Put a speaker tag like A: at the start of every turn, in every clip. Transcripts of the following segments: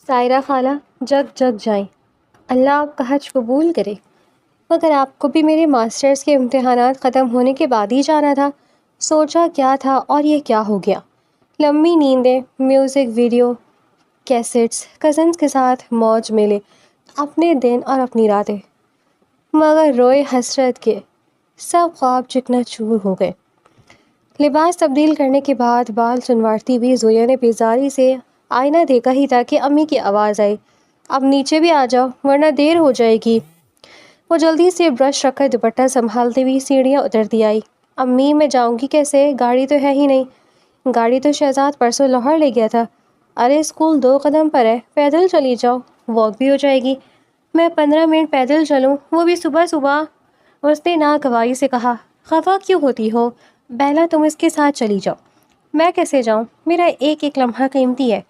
A: سائرہ خالہ، جگ جگ جائیں، اللہ آپ کا حج قبول کرے۔ مگر آپ کو بھی میرے ماسٹرز کے امتحانات ختم ہونے کے بعد ہی جانا تھا۔ سوچا کیا تھا اور یہ کیا ہو گیا؟ لمبی نیندیں، میوزک ویڈیو کیسٹس، کزنس کے ساتھ موج میلے، اپنے دن اور اپنی راتیں، مگر روئے حسرت کے سب خواب چکنا چور ہو گئے۔ لباس تبدیل کرنے کے بعد بال سنوارتی بھی زویا نے بیزاری سے آئینہ دیکھا ہی تھا کہ امی کی آواز آئی، اب نیچے بھی آ جاؤ ورنہ دیر ہو جائے گی۔ وہ جلدی سے برش رکھ کر دوپٹہ سنبھالتے ہوئی سیڑھیاں اترتی آئی۔ امی میں جاؤں گی کیسے؟ گاڑی تو ہے ہی نہیں۔ گاڑی تو شہزاد پرسوں لاہور لے گیا تھا۔ ارے اسکول 2 قدم پر ہے، پیدل چلی جاؤ، واک بھی ہو جائے گی۔ میں 15 منٹ پیدل چلوں، وہ بھی صبح صبح؟ اس نے ناگواری سے کہا۔ خفا کیوں ہوتی ہو بیلا، تم اس کے ساتھ چلی جاؤ۔ میں کیسے جاؤں؟ میرا ایک ایک لمحہ قیمتی ہے۔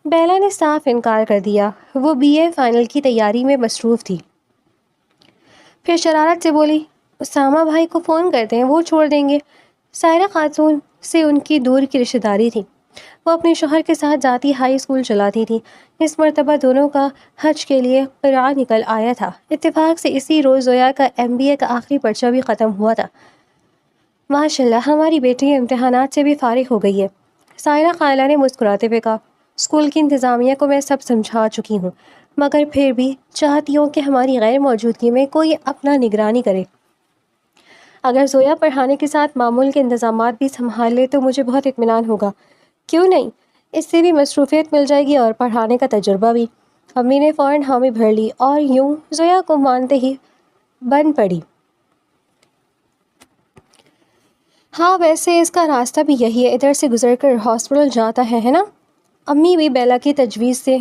A: بیلا نے صاف انکار کر دیا، وہ BA فائنل کی تیاری میں مصروف تھی۔ پھر شرارت سے بولی، اسامہ بھائی کو فون کرتے ہیں، وہ چھوڑ دیں گے۔ سائرہ خاتون سے ان کی دور کی رشتہ داری تھی، وہ اپنے شوہر کے ساتھ ذاتی ہائی اسکول چلاتی تھی۔ اس مرتبہ دونوں کا حج کے لیے قرعہ نکل آیا تھا۔ اتفاق سے اسی روز زویا کا MBA کا آخری پرچہ بھی ختم ہوا تھا۔ ماشاءاللہ، ہماری بیٹی امتحانات سے بھی فارغ ہو گئی ہے، سائرہ خالہ نے مسکراتے ہوئے کہا۔ اسکول کی انتظامیہ کو میں سب سمجھا چکی ہوں، مگر پھر بھی چاہتی ہوں کہ ہماری غیر موجودگی میں کوئی اپنا نگرانی کرے۔ اگر زویا پڑھانے کے ساتھ معمول کے انتظامات بھی سنبھال لے تو مجھے بہت اطمینان ہوگا۔ کیوں نہیں، اس سے بھی مصروفیت مل جائے گی اور پڑھانے کا تجربہ بھی۔ امی نے فوراً حامی بھر لی اور یوں زویا کو مانتے ہی بن پڑی۔ ہاں ویسے اس کا راستہ بھی یہی ہے، ادھر سے گزر کر ہاسپٹل جاتا ہے نا؟ امی بھی بیلا کی تجویز سے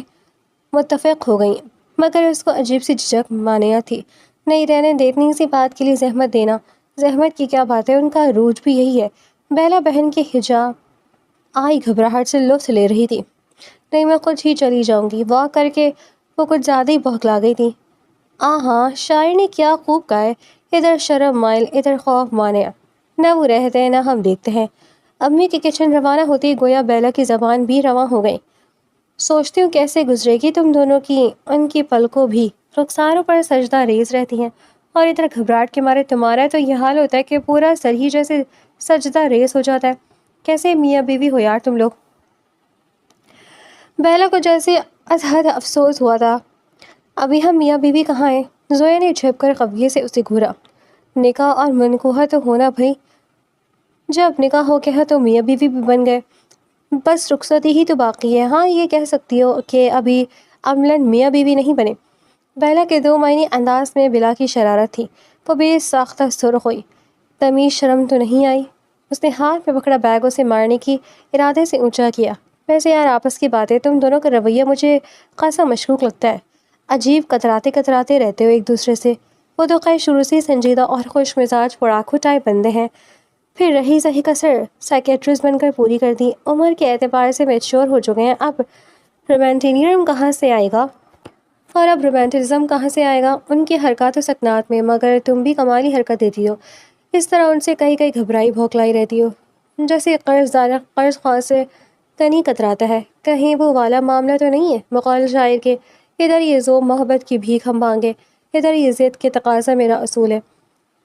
A: متفق ہو گئیں، مگر اس کو عجیب سی جھجک مانیہ تھی۔ نہیں رہنے دے، اتنی سی بات کے لیے زحمت دینا۔ زحمت کی کیا بات ہے، ان کا عروج بھی یہی ہے۔ بیلا بہن کی حجاب آئی گھبراہٹ سے لطف لے رہی تھی۔ نہیں، میں خود ہی چلی جاؤں گی، واک کر کے۔ وہ کچھ زیادہ ہی بہکلا گئی تھی۔ ہاں، شاعر نے کیا خوب کہا ہے، ادھر شرم مائل، ادھر خوف مانع، نہ وہ رہتے ہیں نہ ہم دیکھتے ہیں۔ امی کی کچن روانہ ہوتی گویا بیلا کی زبان بھی رواں ہو گئی۔ سوچتی ہوں کیسے گزرے گی تم دونوں کی، ان کی پلکوں بھی رخساروں پر سجدہ ریز رہتی ہیں، اور ادھر گھبراہٹ کے مارے تمہارا تو یہ حال ہوتا ہے کہ پورا سر ہی جیسے سجدہ ریز ہو جاتا ہے۔ کیسے میاں بیوی ہو یار تم لوگ؟ بیلا کو جیسے ازحد افسوس ہوا تھا۔ ابھی ہم میاں بیوی کہاں ہیں؟ زویا نے جھپ کر قویے سے اسے گھورا۔ نکاح اور منقوہ تو ہونا بھائی، جب نکاح ہو گیا تو میاں بیوی بھی بن گئے، بس رخصتی ہی تو باقی ہے۔ ہاں، یہ کہہ سکتی ہو کہ ابھی عملاً میاں بیوی نہیں بنے۔ بیلا کے 2 معنی انداز میں بلا کی شرارت تھی۔ وہ بے ساختہ سرخ ہوئی۔ تمیز شرم تو نہیں آئی؟ اس نے ہاتھ میں پکڑا بیگ اسے مارنے کی ارادے سے اونچا کیا۔ ویسے یار آپس کی باتیں، تم دونوں کا رویہ مجھے خاصا مشکوک لگتا ہے، عجیب کتراتے کتراتے رہتے ہو ایک دوسرے سے۔ وہ تو خیر شروع سے سنجیدہ اور خوش مزاج پڑاکو ٹائپ بندے ہیں، پھر رہی سہی کسر سائیکیٹرسٹ بن کر پوری کر دی، عمر کے اعتبار سے میچور ہو چکے ہیں۔ اب رومانٹیزم کہاں سے آئے گا؟ ان کی حرکات و سکنات میں، مگر تم بھی کمالی حرکت دیتی ہو، اس طرح ان سے کئی کئی گھبرائی بھوکلائی رہتی ہو، جیسے قرض دار قرض خواہ سے کنی کتراتا ہے۔ کہیں وہ والا معاملہ تو نہیں ہے مقال شاعر کے، ادھر یہ ذوق محبت کی بھیک ہم مانگے، ادھر یہ ضد کے تقاضا میرا اصول ہے۔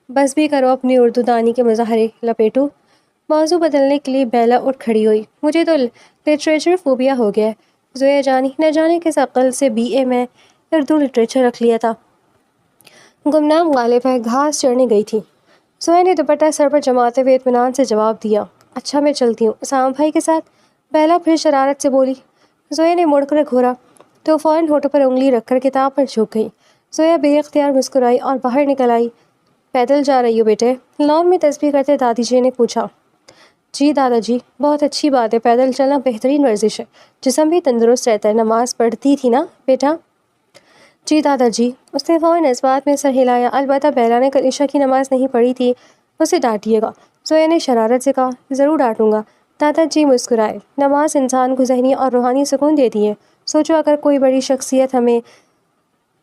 A: بس بھی کرو اپنی اردو دانی کے مظاہرے لپیٹو۔ موضوع بدلنے کے لیے بیلا اٹھ کھڑی ہوئی۔ مجھے تو لٹریچر فوبیا ہو گیا ہے زویا جانی، نہ جانے کس عقل سے BA میں اردو لٹریچر رکھ لیا تھا۔ گمنام غالب ہے، گھاس چرنے گئی تھی۔ زویا نے دوپٹہ سر پر جماتے ہوئے اطمینان سے جواب دیا۔ اچھا میں چلتی ہوں، اسامہ بھائی کے ساتھ؟ بیلا پھر شرارت سے بولی۔ زویا نے مڑ کر گھورا تو فوراً ہونٹوں پر انگلی رکھ کر کتاب پر جھک گئی۔ زویا بے اختیار مسکرائی اور باہر نکل آئی۔ پیدل جا رہی ہو بیٹے؟ لان میں تسبیح کرتے دادی جی نے پوچھا۔ جی دادا جی، بہت اچھی بات ہے، پیدل چلنا بہترین ورزش ہے، جسم بھی تندرست رہتا ہے۔ نماز پڑھتی تھی نا بیٹا؟ جی دادا جی۔ اس نے فوراً اس بات میں سر ہلایا۔ البتہ بیلا نے کل عشاء کی نماز نہیں پڑھی تھی، اسے ڈانٹیے گا۔ زویا نے شرارت سے کہا۔ ضرور ڈانٹوں گا۔ دادا جی مسکرائے۔ نماز انسان کو ذہنی اور روحانی سکون دیتی ہے۔ سوچو اگر کوئی بڑی شخصیت ہمیں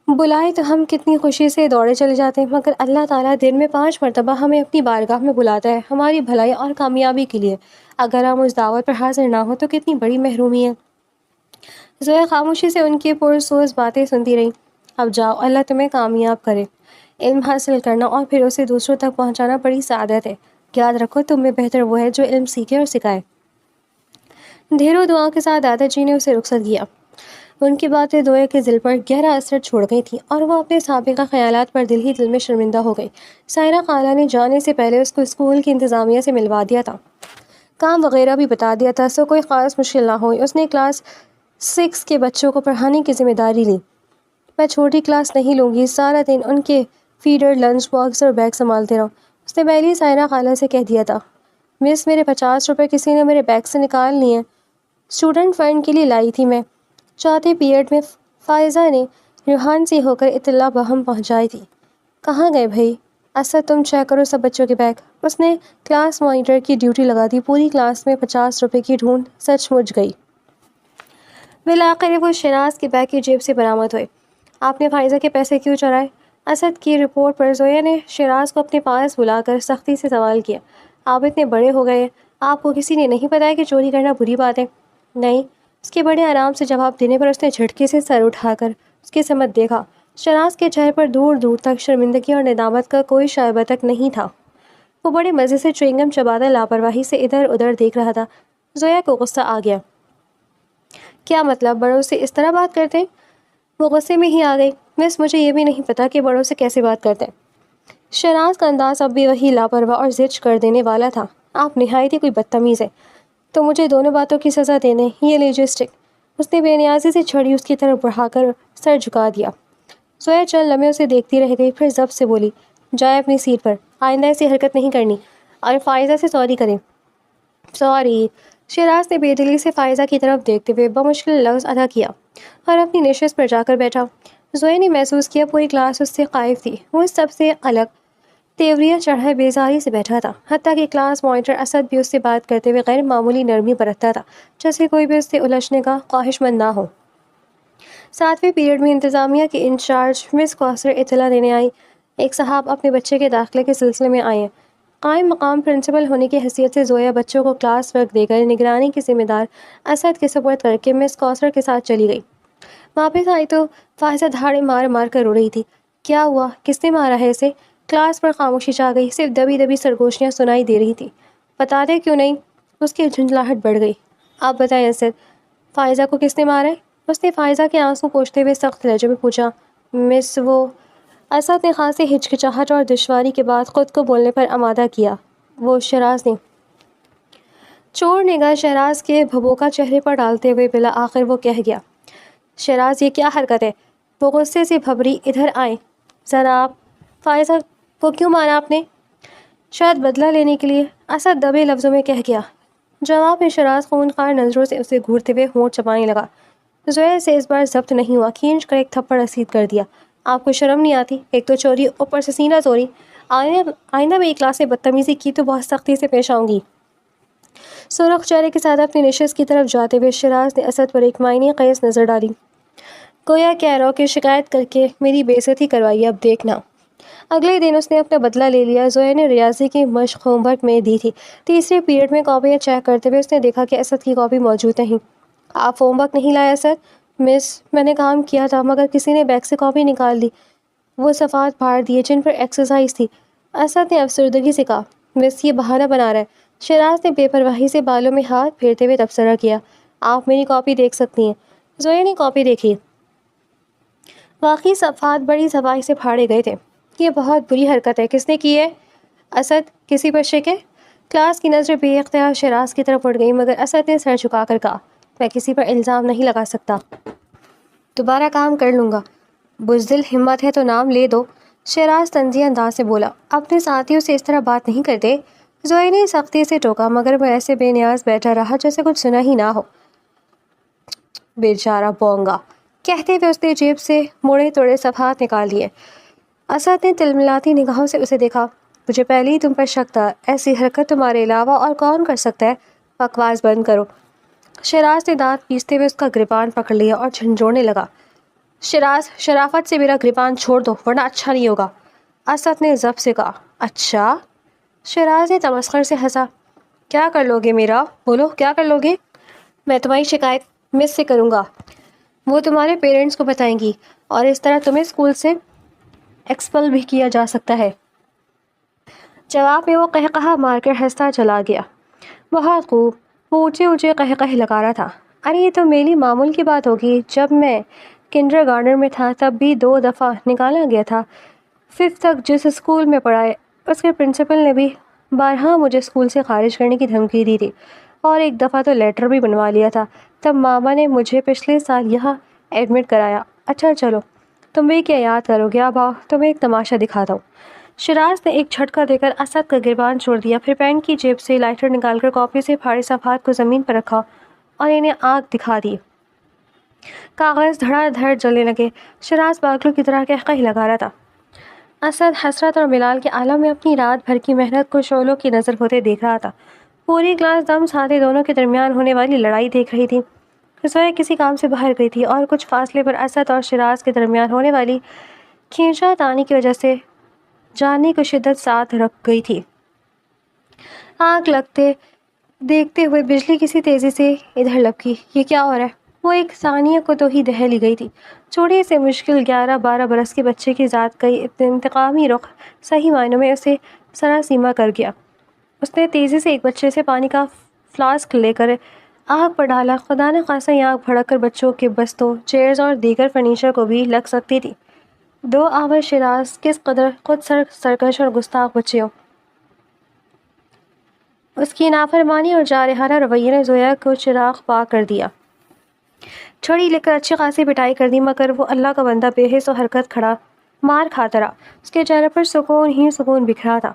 A: بلائے تو ہم کتنی خوشی سے دوڑے چلے جاتے ہیں، مگر اللہ تعالیٰ دن میں 5 مرتبہ ہمیں اپنی بارگاہ میں بلاتا ہے ہماری بھلائی اور کامیابی کے لیے۔ اگر ہم اس دعوت پر حاضر نہ ہوں تو کتنی بڑی محرومی ہے۔ زویا خاموشی سے ان کی پرسوز باتیں سنتی رہی. اب جاؤ، اللہ تمہیں کامیاب کرے. علم حاصل کرنا اور پھر اسے دوسروں تک پہنچانا بڑی سعادت ہے. یاد رکھو، تم میں بہتر وہ ہے جو علم سیکھے اور سکھائے. ڈھیروں دعاؤں کے ساتھ دادا جی نے اسے رخصت کیا. ان کی باتیں زویا کے دل پر گہرا اثر چھوڑ گئی تھیں اور وہ اپنے سابقہ خیالات پر دل ہی دل میں شرمندہ ہو گئی. سائرہ خالہ نے جانے سے پہلے اس کو اسکول کی انتظامیہ سے ملوا دیا تھا، کام وغیرہ بھی بتا دیا تھا، سو کوئی خاص مشکل نہ ہوئی. اس نے کلاس 6 کے بچوں کو پڑھانے کی ذمہ داری لی. میں چھوٹی کلاس نہیں لوں گی، سارا دن ان کے فیڈر، لنچ باکس اور بیگ سنبھالتے رہو. اس نے پہلے ہی سائرہ خالہ سے کہہ دیا تھا. مس، میرے 50 روپے کسی نے میرے بیگ سے نکال لیے ہیں. اسٹوڈنٹ فنڈ کے لیے لائی تھی میں. چوتھے پیریڈ میں فائزہ نے ریحان سے ہو کر اطلاع بہم پہنچائی تھی. کہاں گئے بھائی؟ اسد، تم چیک کرو سب بچوں کے بیگ. اس نے کلاس مانیٹر کی ڈیوٹی لگا دی. پوری کلاس میں 50 روپے کی ڈھونڈ سچ مچ گئی. بالآخر وہ شیراز کے بیگ کی جیب سے برآمد ہوئے. آپ نے فائزہ کے پیسے کیوں چرائے؟ اسد کی رپورٹ پر زویا نے شیراز کو اپنے پاس بلا کر سختی سے سوال کیا. آپ اتنے بڑے ہو گئے، آپ کو کسی نے نہیں بتایا کہ چوری کرنا بری بات ہے؟ نہیں. اس کے بڑے آرام سے جواب دینے پر اس نے جھٹکے سے سر اٹھا کر اس کی سمت دیکھا. شیراز کے چہرے پر دور دور تک شرمندگی اور ندامت کا کوئی شائبہ تک نہیں تھا. وہ بڑے مزے سے چوئنگم چباتا لاپرواہی سے ادھر ادھر دیکھ رہا تھا. زویا کو غصہ آ گیا. کیا مطلب، بڑوں سے اس طرح بات کرتے ہیں؟ وہ غصے میں ہی آ گئی. مس، مجھے یہ بھی نہیں پتا کہ بڑوں سے کیسے بات کرتے ہیں. شیراز کا انداز اب بھی وہی لاپرواہ اور زج کر دینے والا تھا. آپ نہایت ہی کوئی بدتمیز ہے. تو مجھے دونوں باتوں کی سزا دینے، یہ لیجیے اسٹک. اس نے بے نیازی سے چھڑی اس کی طرف بڑھا کر سر جھکا دیا. زویا چند لمحے اسے دیکھتی رہ گئی، پھر ضبط سے بولی. جائے اپنی سیٹ پر، آئندہ ایسی حرکت نہیں کرنی. اور فائزہ سے سوری کریں. سوری. شیراز نے بے دلی سے فائزہ کی طرف دیکھتے ہوئے بمشکل لفظ ادا کیا اور اپنی نشست پر جا کر بیٹھا. زویا نے محسوس کیا پوری کلاس اس سے خائف تھی. وہ سب سے الگ تیوریاں چڑھائے بیزاری سے بیٹھا تھا. حتیٰ کہ کلاس مانیٹر اسد بھی اس سے بات کرتے ہوئے غیر معمولی نرمی برتتا تھا، جیسے کوئی بھی اس سے الجھنے کا خواہش مند نہ ہو. 7ویں پیریڈ میں انتظامیہ کی انچارج مس کوثر اطلاع دینے آئی. ایک صاحب اپنے بچے کے داخلے کے سلسلے میں آئے ہیں. قائم مقام پرنسپل ہونے کی حیثیت سے زویا بچوں کو کلاس ورک دے کر نگرانی کی ذمہ دار اسد کے سپرد کر کے مس کوثر کے ساتھ چلی گئی. واپس آئی تو فائزہ دھاڑے مار مار کر رو رہی تھی. کیا ہوا؟ کس نے مارا ہے اسے؟ کلاس پر خاموشی چھا گئی. صرف دبی دبی سرگوشیاں سنائی دے رہی تھی. بتا دے کیوں نہیں؟ اس کی جھنجھلاہٹ بڑھ گئی. آپ بتائیں اسد، فائزہ کو کس نے مارا ہے؟ اس نے فائزہ کے آنسو پوچھتے ہوئے سخت لہجے میں پوچھا. مس، وہ... اسد نے خاصی ہچکچاہٹ اور دشواری کے بعد خود کو بولنے پر آمادہ کیا. وہ شیراز نے. چور نگاہ شیراز کے بھبوکا چہرے پر ڈالتے ہوئے بالآخر وہ کہہ گیا. شیراز، یہ کیا حرکت ہے؟ وہ غصے سے بھبری. ادھر آئیں ذرا آپ. فائزہ کو کیوں مارا آپ نے؟ شاید بدلہ لینے کے لیے، اسد دبے لفظوں میں کہہ گیا. جواب میں شیراز خونخوار نظروں سے اسے گھورتے ہوئے ہونٹ چبانے لگا. زویا سے اس بار ضبط نہیں ہوا، کھینچ کر ایک تھپڑ رسید کر دیا. آپ کو شرم نہیں آتی؟ ایک تو چوری، اوپر سے سینہ توڑی. آئندہ میں کلاس میں بدتمیزی کی تو بہت سختی سے پیش آؤں گی. سرخ چہرے کے ساتھ اپنی نشست کی طرف جاتے ہوئے شیراز نے اسد پر ایک معنی خیز نظر ڈالی. گویا کہہ رہا ہو کہ شکایت کر کے میری بے عزتی کروائی، اب دیکھنا. اگلے دن اس نے اپنا بدلہ لے لیا. زویا نے ریاضی کی مشق ہوم ورک میں دی تھی. تیسرے پیریڈ میں کاپیاں چیک کرتے ہوئے اس نے دیکھا کہ اسد کی کاپی موجود نہیں. آپ ہوم ورک نہیں لائے اسد؟ مس، میں نے کام کیا تھا مگر کسی نے بیگ سے کاپی نکال لی. وہ صفحات پھاڑ دیے جن پر ایکسرسائز تھی. اسد نے افسردگی سے کہا. مس، یہ بہانہ بنا رہا ہے. شیراز نے بے پرواہی سے بالوں میں ہاتھ پھیرتے ہوئے تبصرہ کیا. آپ میری کاپی دیکھ سکتی ہیں. زویا نے کاپی دیکھی. واقعی صفحات بڑی صفائی سے پھاڑے گئے تھے. یہ بہت بری حرکت ہے. کس نے کی ہے؟ اسد، کسی پر شک ہے؟ کلاس کی نظر بے اختیار شیراز کی طرف اٹھ گئی مگر اسد نے سر جھکا کر کہا. میں کسی پر الزام نہیں لگا سکتا. دوبارہ کام کر لوں گا. بزدل ہمت ہے تو نام لے دو. شیراز طنزی انداز سے بولا. اپنے ساتھیوں سے اس طرح بات نہیں کرتے. زویا نے سختی سے ٹوکا مگر وہ ایسے بے نیاز بیٹھا رہا جیسے کچھ سنا ہی نہ ہو. بیچارہ بونگا، کہتے ہوئے اس نے جیب سے موڑے توڑے صفحات نکال لیے. اسد نے تلملاتی نگاہوں سے اسے دیکھا. مجھے پہلے ہی تم پر شک تھا. ایسی حرکت تمہارے علاوہ اور کون کر سکتا ہے؟ بکواس بند کرو. شیراز نے دانت پیستے ہوئے اس کا گریبان پکڑ لیا اور جھنجھوڑنے لگا. شیراز، شرافت سے میرا گریبان چھوڑ دو ورنہ اچھا نہیں ہوگا. اسد نے ضبط سے کہا. اچھا؟ شیراز نے تمسخر سے ہنسا. کیا کر لو گے میرا؟ بولو کیا کر لو گے؟ میں تمہاری شکایت مس سے کروں گا. وہ تمہارے پیرنٹس کو بتائیں گی اور اس طرح تمہیں اسکول سے ایکسپل بھی کیا جا سکتا ہے۔ جواب میں وہ قہقہہ مار کر ہنستا چلا گیا۔ بہت خوب، وہ اونچے اونچے قہقہے لگا رہا تھا۔ ارے یہ تو میری معمول کی بات ہوگی، جب میں کنڈر گارڈن میں تھا تب بھی 2 دفعہ نکالا گیا تھا۔ 5th تک جس اسکول میں پڑھائے اس کے پرنسپل نے بھی بارہا مجھے اسکول سے خارج کرنے کی دھمکی دی تھی، اور ایک دفعہ تو لیٹر بھی بنوا لیا تھا۔ تب ماما نے مجھے پچھلے سال یہاں ایڈمٹ کرایا۔ اچھا چلو، تم بھی کیا یاد کرو گے؟ اب آؤ تمہیں ایک تماشا دکھاتا ہوں۔ شراز نے ایک جھٹکا دے کر اسد کا گریبان چھوڑ دیا، پھر پینٹ کی جیب سے لائٹر نکال کر کاپی سے پھاڑے صفحات کو زمین پر رکھا اور انہیں آنکھ دکھا دی۔ کاغذ دھڑا دھڑ جلنے لگے۔ شراز پاگلوں کی طرح قہقہے لگا رہا تھا۔ اسد حسرت اور ملال کے عالم میں اپنی رات بھر کی محنت کو شعلوں کی نظر ہوتے دیکھ رہا تھا۔ پوری کلاس دم ساتھے دونوں کے درمیان ہونے والی لڑائی دیکھ رہی تھی۔ زویا کسی کام سے باہر گئی تھی اور کچھ فاصلے پر اسد اور شراز کے درمیان ہونے والی کھینچا تانی کی وجہ سے جاننے کو شدت ساتھ رکھ گئی تھی۔ آنکھ لگتے دیکھتے ہوئے بجلی کسی تیزی سے ادھر لپکی۔ یہ کیا ہو رہا ہے؟ وہ ایک ثانیہ کو تو ہی دہلی گئی تھی۔ چھوٹے سے مشکل 11-12 برس کے بچے کی ذات کا یہ انتقامی رخ صحیح معنوں میں اسے سراسیما کر گیا۔ اس نے تیزی سے ایک بچے سے پانی کا فلاسک لے کر آگ پر ڈالا۔ خدا نہ خواستہ یہ آگ بھڑک کر بچوں کے بستوں، چیئرز اور دیگر فرنیچر کو بھی لگ سکتی تھی۔ 2 آور شراز کس قدر خود سرکش اور گستاخ بچے ہو۔ اس کی نافرمانی اور جارحانہ رویے نے زویا کو چراغ پا کر دیا۔ چھڑی لے کر اچھی خاصی پٹائی کر دی، مگر وہ اللہ کا بندہ بے حس و حرکت کھڑا مار کھاتا رہا۔ اس کے چہرے پر سکون ہی سکون بکھرا تھا۔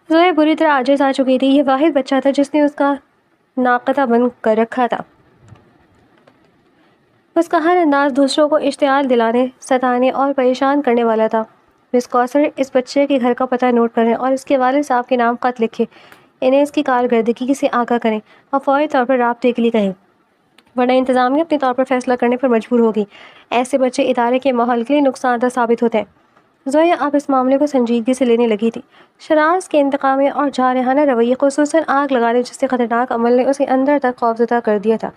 A: زویا بری طرح عاجز آ چکی تھی۔ یہ واحد بچہ تھا جس نے اس کا ناقدہ بن کر رکھا تھا۔ اس کا ہر انداز دوسروں کو اشتعال دلانے، ستانے اور پریشان کرنے والا تھا۔ مس کوثر، اس بچے کے گھر کا پتہ نوٹ کریں اور اس کے والد صاحب کے نام خط لکھیں۔ انہیں اس کی کارکردگی سے آگاہ کریں اور فوری طور پر رابطے کے لیے کہیں، ورنہ انتظامیہ اپنے طور پر فیصلہ کرنے پر مجبور ہوگی۔ ایسے بچے ادارے کے ماحول کے لیے نقصان دہ ثابت ہوتے ہیں۔ زویا اب اس معاملے کو سنجیدگی سے لینے لگی تھی۔ شراز کے انتقامی اور جارحانہ رویے، خصوصاً آگ لگانے جیسے خطرناک عمل نے اسے اندر تک خوفزدہ کر دیا تھا۔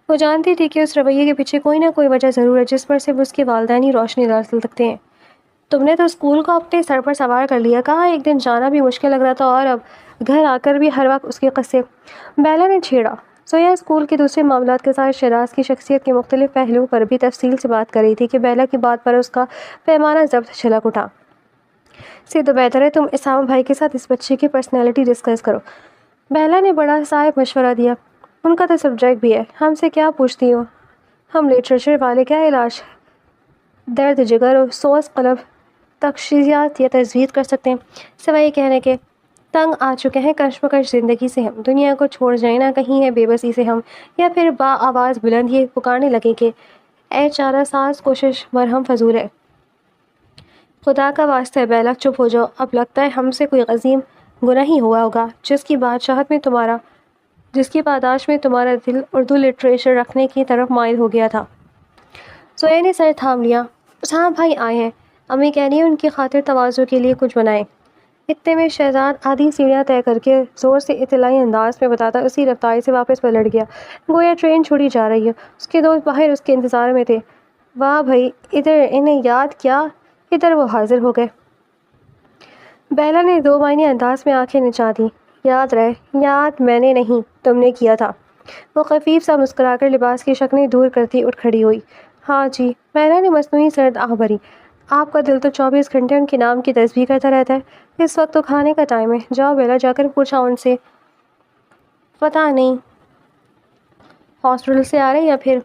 A: وہ جانتی تھی کہ اس رویے کے پیچھے کوئی نہ کوئی وجہ ضرور ہے جس پر صرف اس کے والدین ہی روشنی ڈال سکتے ہیں۔ تم نے تو اسکول کو اپنے سر پر سوار کر لیا، کہا ایک دن جانا بھی مشکل لگ رہا تھا اور اب گھر آ کر بھی ہر وقت اس کے قصے۔ بیلا نے چھیڑا۔ زویا اسکول کے دوسرے معاملات کے ساتھ شراز کی شخصیت کے مختلف پہلوؤں پر بھی تفصیل سے بات کر رہی تھی کہ بیلا کی بات پر اس کا پیمانہ ضبط چھلک اٹھا۔ سے تو بہتر ہے تم اسامہ بھائی کے ساتھ اس بچے کی پرسنالٹی ڈسکس کرو۔ بیلا نے بڑا صاحب مشورہ دیا۔ ان کا تو سبجیکٹ بھی ہے، ہم سے کیا پوچھتی ہو؟ ہم لٹریچر والے کیا علاج درد جگر اور سوز قلب تشخیصات یا تجویز کر سکتے ہیں، سوائے یہ کہنے کے تنگ آ چکے ہیں کشمکش زندگی سے، ہم دنیا کو چھوڑ جائیں نہ کہیں ہے بے بسی سے ہم، یا پھر با آواز بلند یہ پکارنے لگے کہ اے چارہ ساز کوشش مرہم فضول ہے۔ خدا کا واسطہ ہے بیلا چپ ہو جاؤ، اب لگتا ہے ہم سے کوئی عظیم گناہ ہی ہوا ہوگا جس کی پاداش میں تمہارا دل اردو لٹریچر رکھنے کی طرف مائل ہو گیا تھا۔ زویا نے سر تھام لیا۔ اسامہ بھائی آئے ہیں، امی کہہ رہی ہیں ان کی خاطر تواضع کے لیے کچھ بنائیں۔ اتنے میں شہزاد آدھی سیڑھیاں طے کر کے زور سے اطلاعی انداز میں بتاتا اسی رفتاری سے واپس پلٹ گیا، گویا ٹرین چھوڑی جا رہی ہے۔ اس کے دوست باہر اس کے انتظار میں تھے۔ واہ بھائی، ادھر انہیں یاد کیا؟ ادھر وہ حاضر ہو گئے۔ بیلا نے 2 معنی انداز میں آنکھیں نچا دیں۔ یاد رہے، یاد میں نے نہیں تم نے کیا تھا۔ وہ خفیف سا مسکرا کر لباس کی شکنیں دور کرتی اٹھ کھڑی ہوئی۔ ہاں جی، بیلا نے مصنوعی سرد آہ بھری۔ آپ کا دل تو 24 گھنٹے ان کے نام کی تسبیح کرتا رہتا ہے۔ اس وقت تو کھانے کا ٹائم ہے، جاؤ بیلا جا کر پوچھا ان سے۔ پتہ نہیں ہاسپٹل سے آ رہے یا پھر۔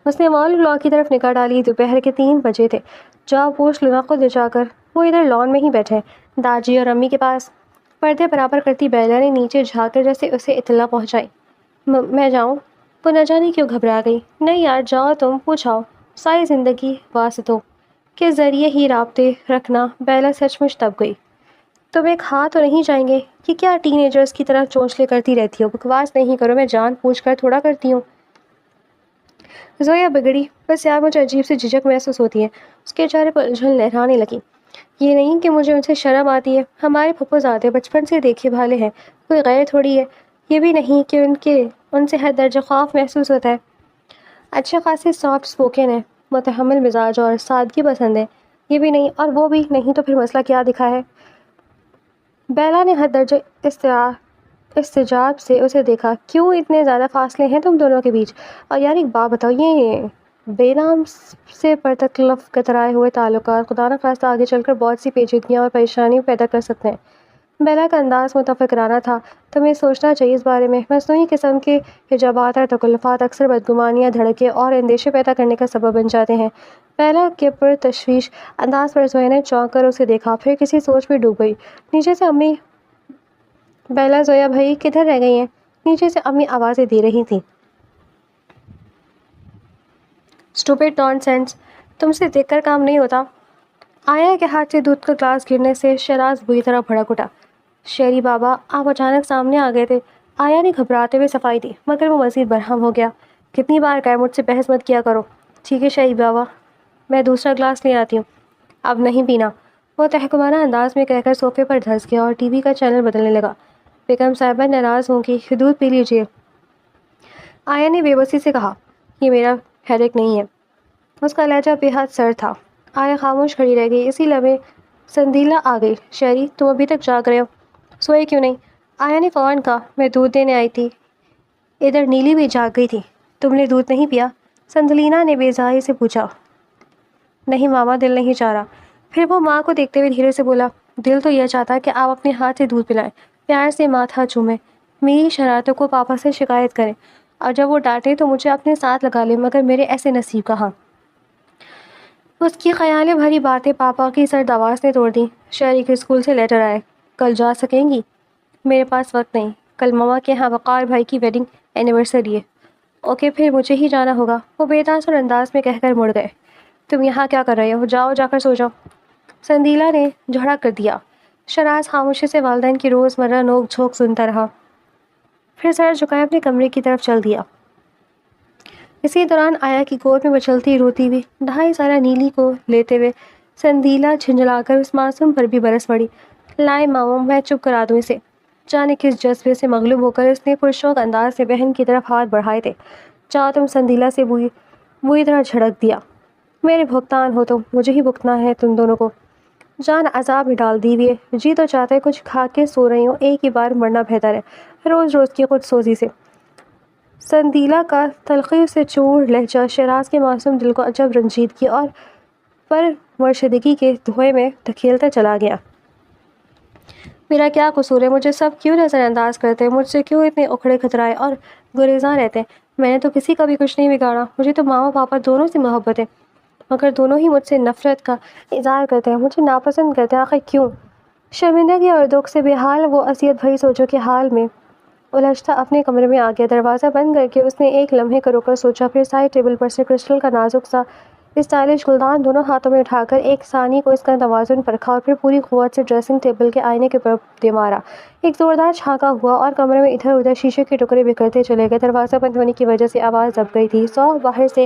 A: اس نے وال کلاک کی طرف نگاہ ڈالی۔ دوپہر کے 3 بجے تھے۔ جاؤ پوچھ لو نا خود جا کر، وہ ادھر لان میں ہی بیٹھے داجی اور امی کے پاس۔ پردے برابر کرتی بیلا نے نیچے جھانک کر جیسے اسے اطلاع پہنچائی۔ میں جاؤں؟ وہ نہ جانے کیوں گھبرا گئی۔ نہیں یار جاؤ، تم پوچھاؤ، ساری زندگی واسطوں کے ذریعے ہی رابطے رکھنا۔ بیلا سچ مچ دب گئی۔ تم ایک ہاتھ تو نہیں جائیں گے کہ کیا ٹین ایجرز کی طرح چونچلے کرتی رہتی ہو؟ بکواس نہیں کرو، میں جان پوچھ کر تھوڑا کرتی ہوں۔ زویا بگڑی، بس یار مجھے عجیب سی جھجک محسوس ہوتی ہے۔ اس کے چہرے پر الجھن لہرانے لگی۔ یہ نہیں کہ مجھے ان سے شرم آتی ہے، ہمارے پھپھو زادے بچپن سے دیکھے بھالے ہیں، کوئی غیر تھوڑی ہے۔ یہ بھی نہیں کہ ان سے ہر درجہ خوف محسوس ہوتا ہے۔ اچھے خاصے سافٹ اسپوکن ہے، متحمل مزاج اور سادگی پسند ہے، یہ بھی نہیں اور وہ بھی نہیں تو پھر مسئلہ کیا دکھا ہے؟ بیلا نے حد درجہ استجاب سے اسے دیکھا۔ کیوں اتنے زیادہ فاصلے ہیں تم دونوں کے بیچ؟ اور یار ایک بات بتاؤ، یہ بے نام سے پرتکلف کترائے ہوئے تعلقات خدا نخواستہ آگے چل کر بہت سی پیچیدگیاں اور پریشانی پیدا کر سکتے ہیں۔ بیلا کا انداز متفکرانہ تھا۔ تمہیں سوچنا چاہیے اس بارے میں۔ مصنوعی قسم کے حجابات اور تکلفات اکثر بدگمانیاں، دھڑکیں اور اندیشے پیدا کرنے کا سبب بن جاتے ہیں۔ بیلا کے پرتشویش انداز پر زویا نے چونک کر اسے دیکھا، پھر کسی سوچ میں ڈوب گئی۔ نیچے سے امی بیلا، زویا بھائی کدھر رہ گئی ہیں؟ نیچے سے امی آوازیں دے رہی تھیں۔ اسٹوپڈ نان سینس، تم سے دیکھ کر کام نہیں ہوتا۔ آیا کے ہاتھ سے دودھ کا گلاس گرنے سے شہراز بری طرح بھڑک اٹھا۔ شہری بابا، آپ اچانک سامنے آ گئے تھے۔ آیا نے گھبراتے ہوئے صفائی دی، مگر وہ مزید برہم ہو گیا۔ کتنی بار کہا مجھ سے بحث مت کیا کرو۔ ٹھیک ہے شہری بابا، میں دوسرا گلاس لے آتی ہوں۔ اب نہیں پینا، وہ تحکمانہ انداز میں کہہ کر صوفے پر دھنس گیا اور ٹی وی کا چینل بدلنے لگا۔ بیگم صاحبہ ناراض ہوں گی، دودھ پی لیجیے۔ آیا نے بے بسی سے کہا، یہ میرا ہیڈیک نہیں ہے۔ اس کا لہجہ بے حد سرد تھا۔ آیا خاموش کھڑی رہ گئی۔ اسی لمحے سندیلا آ گئی۔ شہری، تم ابھی تک جاگ رہے ہو؟ سوئے کیوں نہیں؟ آیا نے فوراً کہا، میں دودھ دینے آئی تھی۔ ادھر نیلی بھی جاگ گئی تھی۔ تم نے دودھ نہیں پیا؟ سندلینا نے بیزاری سے پوچھا۔ نہیں ماما، دل نہیں چاہ رہا۔ پھر وہ ماں کو دیکھتے ہوئے دھیرے سے بولا، دل تو یہ چاہتا ہے کہ آپ اپنے ہاتھ سے دودھ پلائیں، پیار سے ماتھا چومیں، میری شرارتوں کو پاپا سے شکایت کریں، اور جب وہ ڈانٹے تو مجھے اپنے ساتھ لگا لیں، مگر میرے ایسے نصیب کہاں۔ اس کی خیالیں بھری باتیں پاپا کی سرد آواز نے توڑ دیں۔ شہری کے اسکول سے لیٹر آئے، کل جا سکیں گی؟ میرے پاس وقت نہیں، کل ماما کے ہاں وقار بھائی کی ویڈنگ اینیورسری ہے۔ اوکے، پھر مجھے ہی جانا ہوگا، وہ بے تاثر انداز میں کہہ کر مڑ گئے۔ تم یہاں کیا کر رہے ہو؟ جاؤ، جا کر سو جاؤ، سندیلا نے جھڑا کر دیا۔ شہراز خاموشی سے والدین کی روزمرہ نوک جھونک سنتا رہا، پھر سر جھکائے اپنے کمرے کی طرف چل دیا۔ اسی دوران آیا کی گود میں مچلتی روتی ہوئی 2.5 سالہ نیلی کو لیتے ہوئے سندیلا جھنجھلا کر اس معصوم پر بھی برس پڑی۔ لائے ماموں، میں چپ کرا دوں اسے۔ جانے کس جذبے سے مغلوب ہو کر اس نے پرشوق انداز سے بہن کی طرف ہاتھ بڑھائے تھے۔ جاؤ تم، سندیلا سے بری طرح جھڑک دیا۔ میرے بھگتان ہو تم، مجھے ہی بھگتنا ہے تم دونوں کو۔ جان عذاب میں ڈال دی ہوئی ہے، جی تو چاہتا ہے کچھ کھا کے سو رہی ہوں، ایک ہی بار مرنا بہتر ہے، روز روز کی خود سوزی سے۔ سندیلا کا تلخی سے چور لہجہ شہراز کے معصوم دل کو عجب رنجیدگی اور پرمرشدگی کے دھوئے میں دھکیلتا چلا گیا۔ میرا کیا قصور ہے؟ مجھے سب کیوں نظر انداز کرتے ہیں؟ مجھ سے کیوں اتنے اکھڑے کھترائے اور گریزاں رہتے ہیں؟ میں نے تو کسی کا بھی کچھ نہیں بگاڑا، مجھے تو ماما پاپا دونوں سے محبت ہے، مگر دونوں ہی مجھ سے نفرت کا اظہار کرتے ہیں، مجھے ناپسند کرتے ہیں۔ آخر کیوں؟ شرمندگی اور دکھ سے بے حال وہ اذیت بھری سوچوں کے حال میں الجھتا اپنے کمرے میں آ گیا۔ دروازہ بند کر کے اس نے ایک لمحے کو روک کر سوچا، پھر سائڈ ٹیبل پر سے کرسٹل کا نازک سا اسٹائلش گلدان دونوں ہاتھوں میں اٹھا کر ایک ثانی کو اس کا توازن پرکھا اور پھر پوری قوت سے ڈریسنگ ٹیبل کے آئینے کے اوپر دے مارا۔ ایک زوردار چھانکا ہوا اور کمرے میں ادھر ادھر شیشے کے ٹکڑے بکھرتے چلے گئے۔ دروازہ بند ہونے کی وجہ سے آواز دب گئی تھی، باہر سے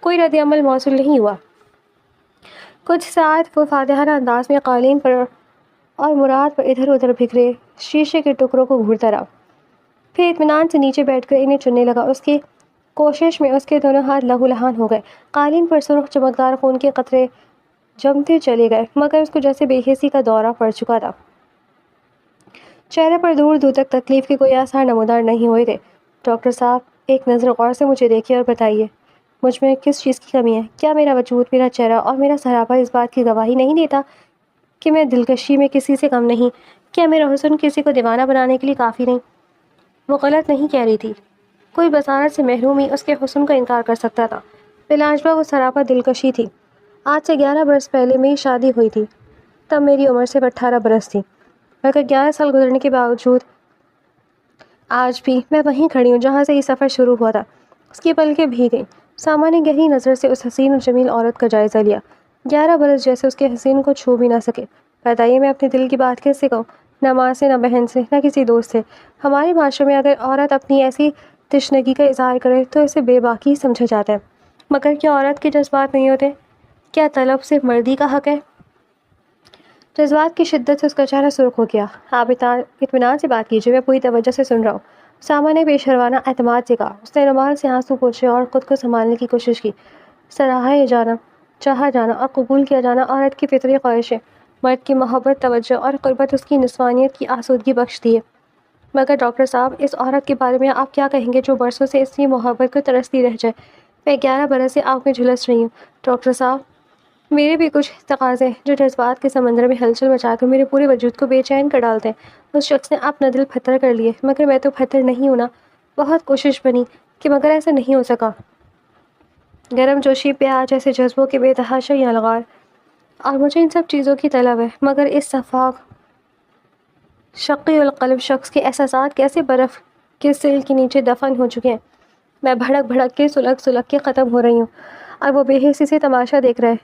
A: کوئی رد عمل موصول نہیں ہوا۔ کچھ ساعت وہ فاتحانہ انداز میں قالین پر اور مراد پر ادھر ادھر بکھرے شیشے کے ٹکڑوں کو گھورتا رہا، پھر اطمینان سے نیچے بیٹھ کر انہیں چننے لگا۔ اس کی کوشش میں اس کے دونوں ہاتھ لہو لہان ہو گئے۔ قالین پر سرخ چمکدار خون کے قطرے جمتے چلے گئے، مگر اس کو جیسے بے حسی کا دورہ پڑ چکا تھا۔ چہرے پر دور دور تک تکلیف کے کوئی آثار نمودار نہیں ہوئے تھے۔ ڈاکٹر صاحب، ایک نظر غور سے مجھے دیکھیے اور بتائیے، مجھ میں کس چیز کی کمی ہے؟ کیا میرا وجود، میرا چہرہ اور میرا سراپا اس بات کی گواہی نہیں دیتا کہ میں دلکشی میں کسی سے کم نہیں؟ کیا میرا حسن کسی کو دیوانہ بنانے کے لیے کافی نہیں؟ وہ غلط نہیں کہہ رہی تھی، کوئی بصارت سے محروم ہی اس کے حسن کا انکار کر سکتا تھا۔ بلاجبہ وہ سراپا دلکشی تھی۔ آج سے 11 برس پہلے میری شادی ہوئی تھی، تب میری عمر صرف 18 برس تھی، مگر 11 سال گزرنے کے باوجود آج بھی میں وہیں کھڑی ہوں جہاں سے یہ سفر شروع ہوا تھا۔ اس کی پلکیں بھیگ گئیں۔ ساما نے گہری نظر سے اس حسین و جمیل عورت کا جائزہ لیا۔ 11 برس جیسے اس کے حسین کو چھو بھی نہ سکے۔ بتائیے، میں اپنے دل کی بات کیسے کہوں؟ نہ ماں سے، نہ بہن سے، نہ کسی دوست سے۔ ہمارے معاشرے میں اگر عورت اپنی ایسی تشنگی کا اظہار کرے تو اسے بے باکی سمجھا جاتا ہے، مگر کیا عورت کے جذبات نہیں ہوتے؟ کیا طلب صرف مردی کا حق ہے؟ جذبات کی شدت سے اس کا چہرہ سرخ ہو گیا۔ آپ اطمینان سے بات کیجیے، میں پوری توجہ سے سن رہا ہوں۔ ساما نے پیشروانہ اعتماد سے کہا۔ اس نے رومال سے آنسو پوچھے اور خود کو سنبھالنے کی کوشش کی۔ سراہا جانا، چاہا جانا اور قبول کیا جانا عورت کی فطری خواہش ہے۔ مرد کی محبت، توجہ اور قربت اس کی نسوانیت کی آسودگی بخشتی ہے۔ مگر ڈاکٹر صاحب، اس عورت کے بارے میں آپ کیا کہیں گے جو برسوں سے اس کی محبت کو ترستی رہ جائے؟ میں 11 برس سے آپ میں جھلس رہی ہوں ڈاکٹر صاحب۔ میرے بھی کچھ تقاضے جو جذبات کے سمندر میں ہلچل مچا کر میرے پورے وجود کو بے چین کر ڈالتے ہیں۔ اس شخص نے اپنا دل پتھر کر لیے، مگر میں تو پتھر نہیں ہوں نا۔ بہت کوشش بنی کہ مگر ایسا نہیں ہو سکا۔ گرم جوشی، پیاز جیسے جذبوں کے بے تحاشا یلغار، اور مجھے ان سب چیزوں کی طلب ہے، مگر اس شفاف شقی القلب شخص کے احساسات کیسے برف کے سیل کے نیچے دفن ہو چکے ہیں۔ میں بھڑک بھڑک کے سلگ کے ختم ہو رہی ہوں اور وہ بے حسی سے تماشا دیکھ رہے۔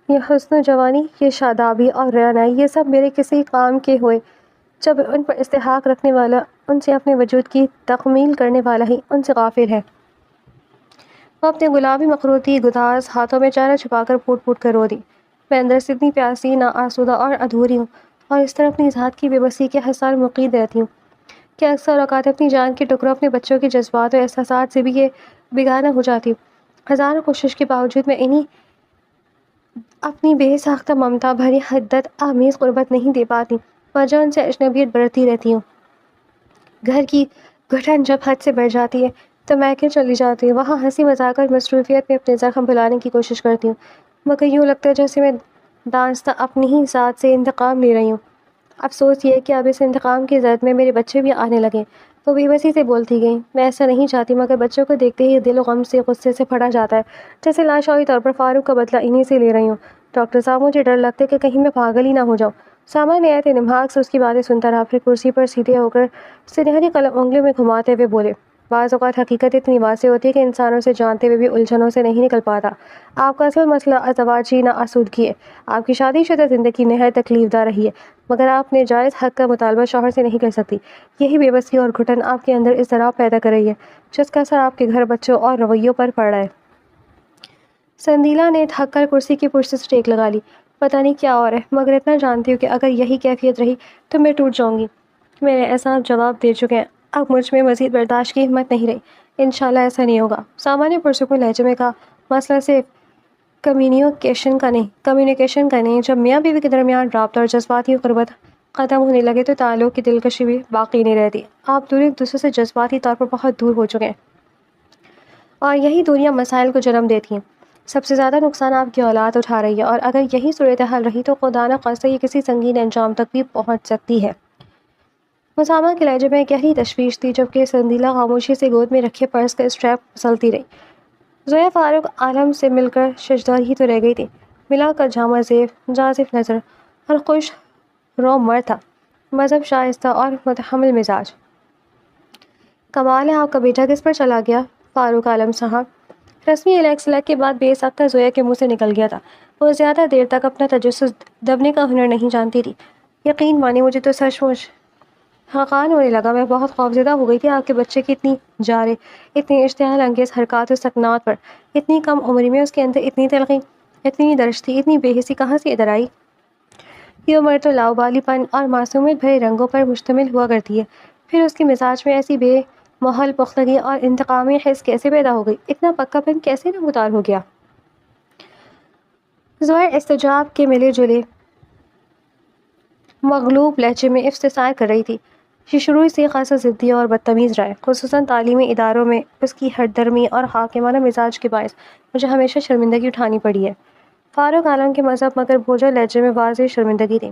A: یہ حسن و جوانی، یہ شادابی اور رعنائی، یہ سب میرے کسی کام کے ہوئے جب ان پر استحقاق رکھنے والا، ان سے اپنے وجود کی تکمیل کرنے والا ہی ان سے غافل ہے۔ وہ اپنے گلابی مخروطی گداز ہاتھوں میں چہرہ چھپا کر پھوٹ پھوٹ کر رو دی۔ میں اندر سے اتنی پیاسی، نا آسودہ اور ادھوری ہوں، اور اس طرح اپنی ذات کی بے بسی کے حصار مقید رہتی ہوں کہ اکثر اوقات اپنی جان کے ٹکڑوں، اپنے بچوں کے جذبات و احساسات سے بھی یہ بیگانہ ہو جاتی ہوں۔ ہزاروں کوشش کے باوجود میں انہیں اپنی بے ساختہ ممتا بھری حدت آمیز قربت نہیں دے پاتی، وجہ ان سے اجنبیت بڑھتی رہتی ہوں۔ گھر کی گھٹن جب حد سے بڑھ جاتی ہے تو میں کہ چلی جاتی ہوں، وہاں ہنسی مذاق اور مصروفیت میں اپنے زخم بھلانے کی کوشش کرتی ہوں، مگر یوں لگتا ہے جیسے میں دانستہ اپنی ہی ذات سے انتقام لے رہی ہوں۔ افسوس یہ کہ اب اس انتقام کی زد میں میرے بچے بھی آنے لگے۔ وہ بے بسی سے بولتی گئیں، میں ایسا نہیں چاہتی، مگر بچوں کو دیکھتے ہی دل و غم سے، غصے سے پھٹا جاتا ہے، جیسے لاشعوری طور پر فاروق کا بدلہ انہی سے لے رہی ہوں۔ ڈاکٹر صاحب، مجھے ڈر لگتا ہے کہ کہیں میں پاگل ہی نہ ہو جاؤں۔ ساما نہایت نمھاگ سے اس کی باتیں سنتا رہا، پھر کرسی پر سیدھے ہو کر سنہری قلم انگلیوں میں گھماتے ہوئے بولے، بعض اوقات حقیقت اتنی واضح ہوتی ہے کہ انسانوں سے جانتے ہوئے بھی الجھنوں سے نہیں نکل پاتا۔ آپ کا اصل مسئلہ ازدواجی نا آسودگی ہے۔ آپ کی شادی شدہ زندگی نہایت تکلیف دہ رہی ہے، مگر آپ نے جائز حق کا مطالبہ شوہر سے نہیں کر سکتی۔ یہی بے بسی اور گھٹن آپ کے اندر اضطراب پیدا کر رہی ہے، جس کا اثر آپ کے گھر، بچوں اور رویوں پر پڑ رہا ہے۔ سندیلا نے تھک کر کرسی کی پشت سے ٹیک لگا لی۔ پتہ نہیں کیا اور ہے، مگر اتنا جانتی ہوں کہ اگر یہی کیفیت رہی تو میں ٹوٹ جاؤں گی۔ میرے اعصاب جواب دے چکے ہیں، اب مجھ میں مزید برداشت کی ہمت نہیں رہی۔ انشاءاللہ ایسا نہیں ہوگا، ساما نے پرسکون لہجے میں کہا۔ مسئلہ صرف کمیونیکیشن کا نہیں، جب میاں بیوی کے درمیان رابطہ اور جذباتی قربت ختم ہونے لگے تو تعلق کی دلکشی بھی باقی نہیں رہتی۔ آپ دونوں ایک دوسرے سے جذباتی طور پر بہت دور ہو چکے ہیں، اور یہی دوریاں مسائل کو جنم دیتی ہیں۔ سب سے زیادہ نقصان آپ کی اولاد اٹھا رہی ہے، اور اگر یہی صورتحال رہی تو خدا نخواستہ یہ کسی سنگین انجام تک بھی پہنچ سکتی ہے۔ مسامہ کے لہجے میں گہری تشویش تھی، جبکہ سندیلا خاموشی سے گود میں رکھے پرس کا اسٹریپ مسلتی رہی۔ زویا فاروق عالم سے مل کر ششدر ہی تو رہ گئی تھی، ملا کر جامع زیب، جازف نظر اور خوش رو مرد تھا، مذہب شائستہ اور متحمل مزاج۔ کمال ہے، آپ کا بیٹا کس پر چلا گیا فاروق عالم صاحب؟ رسمی الیکس کے بعد بے ساختہ زویا کے منہ سے نکل گیا تھا۔ وہ زیادہ دیر تک اپنا تجسس دبنے کا ہنر نہیں جانتی تھی۔ یقین مانی، مجھے تو سچ مچ حقان ہونے لگا۔ میں بہت خوفزدہ ہو گئی تھی آپ کے بچے کی اتنی جارح، اتنی اشتعال انگیز حرکات و سکنات پر۔ اتنی کم عمری میں اس کے اندر اتنی تلخی، اتنی درشتی، اتنی بے حسی کہاں سے ادھر آئی؟ یہ عمر تو لاؤبالی پن اور معصومیت بھرے رنگوں پر مشتمل ہوا کرتی ہے، پھر اس کے مزاج میں ایسی بے محل پختگی اور انتقامی حس کیسے پیدا ہو گئی؟ اتنا پکا پن کیسے نمودار ہو گیا؟ زہر استجاب کے ملے جلے مغلوب لہجے میں استفسار کر رہی تھی۔ یہ شروع سے خاصا ضدی اور بدتمیز رہا ہے، خصوصاً تعلیمی اداروں میں اس کی ہٹ درمی اور حاکمانہ مزاج کے باعث مجھے ہمیشہ شرمندگی اٹھانی پڑی ہے۔ فاروق عالم کے مذہب مگر بوجھل لہجے میں واضح شرمندگی تھی،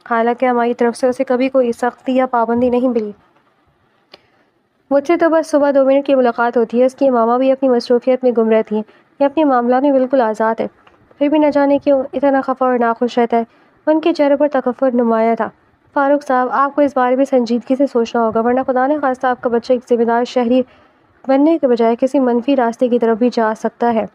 A: حالانکہ ہماری طرف سے اسے کبھی کوئی سختی یا پابندی نہیں ملی۔ مجھ سے تو بس صبح 2 منٹ کی ملاقات ہوتی ہے۔ اس کی ماما بھی اپنی مصروفیت میں گم رہتی ہیں، یہ اپنے معاملات میں بالکل آزاد ہے، پھر بھی نہ جانے کیوں اتنا خفا اور ناخوش رہتا ہے۔ ان کے چہرے پر تکبر نمایاں تھا۔ فاروق صاحب، آپ کو اس بارے میں سنجیدگی سے سوچنا ہوگا، ورنہ خدا نہ خواستہ آپ کا بچہ ایک ذمہ دار شہری بننے کے بجائے کسی منفی راستے کی طرف بھی جا سکتا ہے۔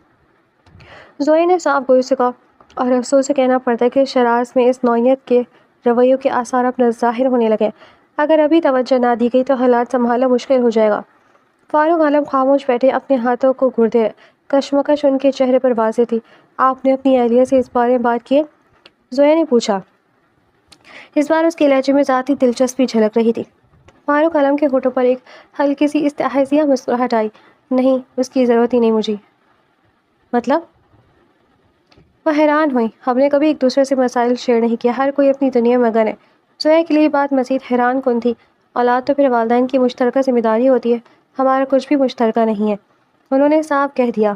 A: زویا نے صاف گوئی سے کہا، اور افسوس سے کہنا پڑتا ہے کہ شرائط میں اس نوعیت کے رویوں کے آثار اب ظاہر ہونے لگے۔ اگر ابھی توجہ نہ دی گئی تو حالات سنبھالنا مشکل ہو جائے گا۔ فاروق عالم خاموش بیٹھے، اپنے ہاتھوں کو گھڑتے رہے۔ کشمکش ان کے چہرے پر واضح تھی۔ آپ نے اپنی اہلیہ سے اس بارے میں بات کی ہے؟ زویا نے پوچھا۔ اس بار اس کے لہجے میں ذاتی دلچسپی جھلک رہی تھی۔ فاروق عالم کے ہونٹوں پر ایک ہلکی سی استحضیہ مسکراہٹ آئی. نہیں، اس کی ضرورت ہی نہیں مجھے. مطلب؟ وہ حیران ہوئی. ہم نے کبھی ایک دوسرے سے مسائل شیئر نہیں کیا، ہر کوئی اپنی دنیا میں مگن ہے. زویا کے لیے بات مزید حیران کن تھی. اولاد تو پھر والدین کی مشترکہ ذمہ داری ہوتی ہے، ہمارا کچھ بھی مشترکہ نہیں ہے، انہوں نے صاف کہہ دیا.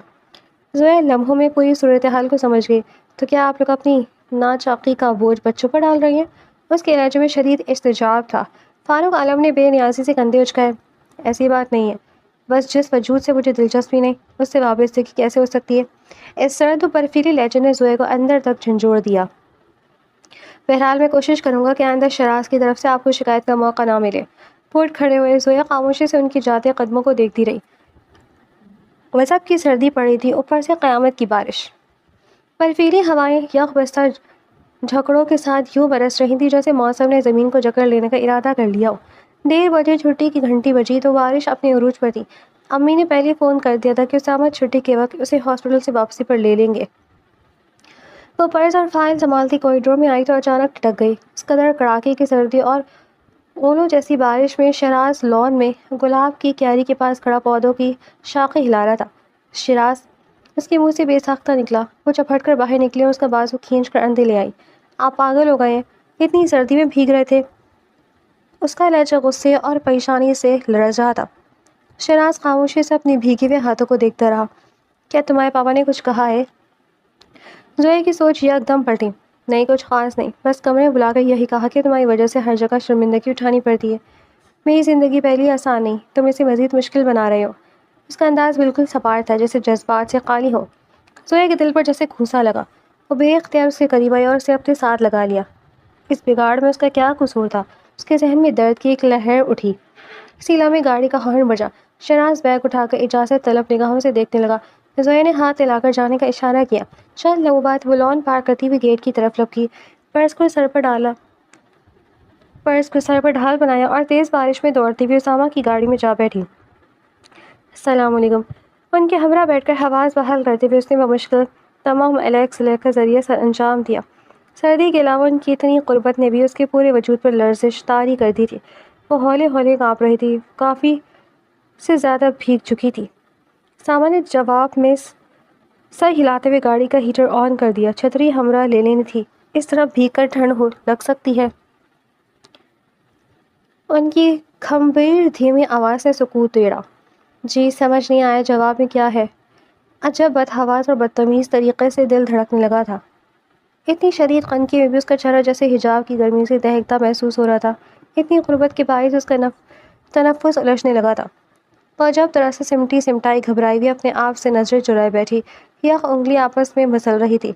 A: زویا لمحوں میں پوری صورتحال کو سمجھ گئی. تو کیا آپ لوگ اپنی ناچاقی کا بوجھ بچوں پر ڈال رہی ہیں؟ اس کے لہجے میں شدید استجاب تھا. فاروق عالم نے بے نیازی سے کندھے اچکائے. ایسی بات نہیں ہے، بس جس وجود سے مجھے دلچسپی نہیں، اس سے وابستگی کیسے ہو سکتی ہے؟ اس سرد و برفیلی لہجے نے زویا کو اندر تک جھنجھوڑ دیا. بہرحال میں کوشش کروں گا کہ آئندہ شراز کی طرف سے آپ کو شکایت کا موقع نہ ملے. پھوٹ کھڑے ہوئے زویا خاموشی سے ان کی جاتے قدموں کو دیکھتی رہی. وسط کی سردی پڑی تھی، اوپر سے قیامت کی بارش. برفیلی ہوائیں یک بستہ جھکڑوں کے ساتھ یوں برس رہی تھی جیسے موسم نے زمین کو جکڑ لینے کا ارادہ کر لیا ہو. 1:30 چھٹی کی گھنٹی بجی تو بارش اپنے عروج پر تھی. امی نے پہلے فون کر دیا تھا کہ اسامہ چھٹی کے وقت اسے ہاسپٹل سے واپسی پر لے لیں گے. وہ پرس اور فائل سنبھالتی کوریڈور میں آئی تو اچانک ٹھٹک گئی. اس قدر کڑاکے کی سردی اور اولوں جیسی بارش میں شراز لان میں گلاب کی کیاری کے پاس کھڑا پودوں کی شاخیں ہلا رہا تھا. شراز، اس کے منہ سے بے ساختہ نکلا. وہ چپٹ کر باہر نکلی اور اس کا بازو کھینچ کر اندر لے آئی. آپ پاگل ہو گئے ہیں، اتنی سردی میں بھیگ رہے تھے. اس کا لہجہ غصے اور پریشانی سے لرز رہا تھا. شراز خاموشی سے اپنے بھیگے ہوئے ہاتھوں کو دیکھتا رہا. کیا تمہارے پاپا نے کچھ کہا ہے؟ زویا کی سوچ یک دم پلٹی. نہیں، کچھ خاص نہیں، بس کمرے میں بلا کر یہی کہا کہ تمہاری وجہ سے ہر جگہ شرمندگی اٹھانی پڑتی ہے. میری زندگی پہلی آسان نہیں، تم اسے مزید مشکل بنا رہے ہو. اس کا انداز بالکل سپاٹ تھا، جیسے جذبات سے خالی ہو. زویا کے دل پر جیسے گھونسا لگا. وہ بے اختیار اس کے قریب آئی اور اسے اپنے ساتھ لگا لیا. اس بگاڑ میں اس کا کیا قصور تھا؟ اس کے ذہن میں درد کی ایک لہر اٹھی. اسی لمحے گاڑی کا ہارن بجا. شراز بیگ اٹھا کر اجازت طلب نگاہوں سے دیکھنے لگا. زویا نے ہاتھ ہلا کر جانے کا اشارہ کیا. چند لمحوں بعد وہ لان پار کرتی ہوئی گیٹ کی طرف لپکی. پرس کو سر پر ڈھال بنایا اور تیز بارش میں دوڑتی ہوئی اسامہ کی گاڑی میں جا بیٹھی. السلام علیکم. ان کے ہمراہ بیٹھ کر حواس بحال کرتے ہوئے اس نے بمشکل تمام الیکس کا ذریعہ سر انجام دیا. سردی کے علاوہ ان کی اتنی قربت نے بھی اس کے پورے وجود پر لرزش طاری کر دی تھی. وہ ہولے ہولے کانپ رہی تھی، کافی سے زیادہ بھیگ چکی تھی. اسامہ نے جواب میں سر ہلاتے ہوئے گاڑی کا ہیٹر آن کر دیا. چھتری ہمراہ لے لینی تھی، اس طرح بھیگ کر ٹھنڈ لگ سکتی ہے. ان کی کھمبیر دھیمی آواز نے سکوت توڑا. جی، سمجھ نہیں آیا جواب میں کیا ہے؟ عجب بدحواس اور بدتمیز طریقے سے دل دھڑکنے لگا تھا. اتنی شدید قنقی میں بھی اس کا چہرہ جیسے حجاب کی گرمی سے دہکتا محسوس ہو رہا تھا. اتنی غربت کے باعث اس کا تنفس الجھنے لگا تھا. وہ جب طرح سے سمٹائی گھبرائی ہوئی اپنے آپ سے نظریں چرائے بیٹھی. یک انگلی آپس میں مسل رہی تھی.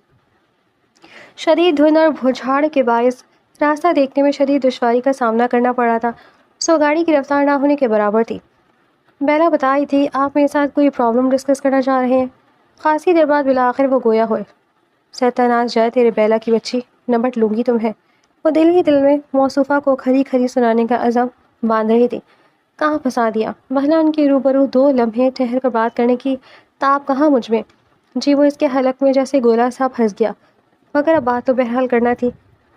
A: شدید دھند اور بھوچھاڑ کے باعث راستہ دیکھنے میں شدید دشواری کا سامنا کرنا پڑ رہا تھا. سو گاڑی کی رفتار نہ ہونے کے برابر تھی. بیلا بتائی تھی آپ میرے ساتھ کوئی پرابلم ڈسکس کرنا چاہ رہے ہیں. خاصی دیر بعد بالآخر وہ گویا ہوئے. ستیاناش جائے تیرے بیلا کی بچی، نمٹ لوں گی تمہیں. وہ دل ہی دل میں موصوفہ کو کھری کھری سنانے کا عزم باندھ رہی تھی. کہاں پھنسا دیا؟ بھلا ان کے روبرو 2 لمحے ٹھہر کر بات کرنے کی تاب کہاں مجھ میں؟ جی، وہ اس کے حلق میں جیسے گولا سا پھنس گیا. مگر اب بات تو بہرحال کرنا تھی.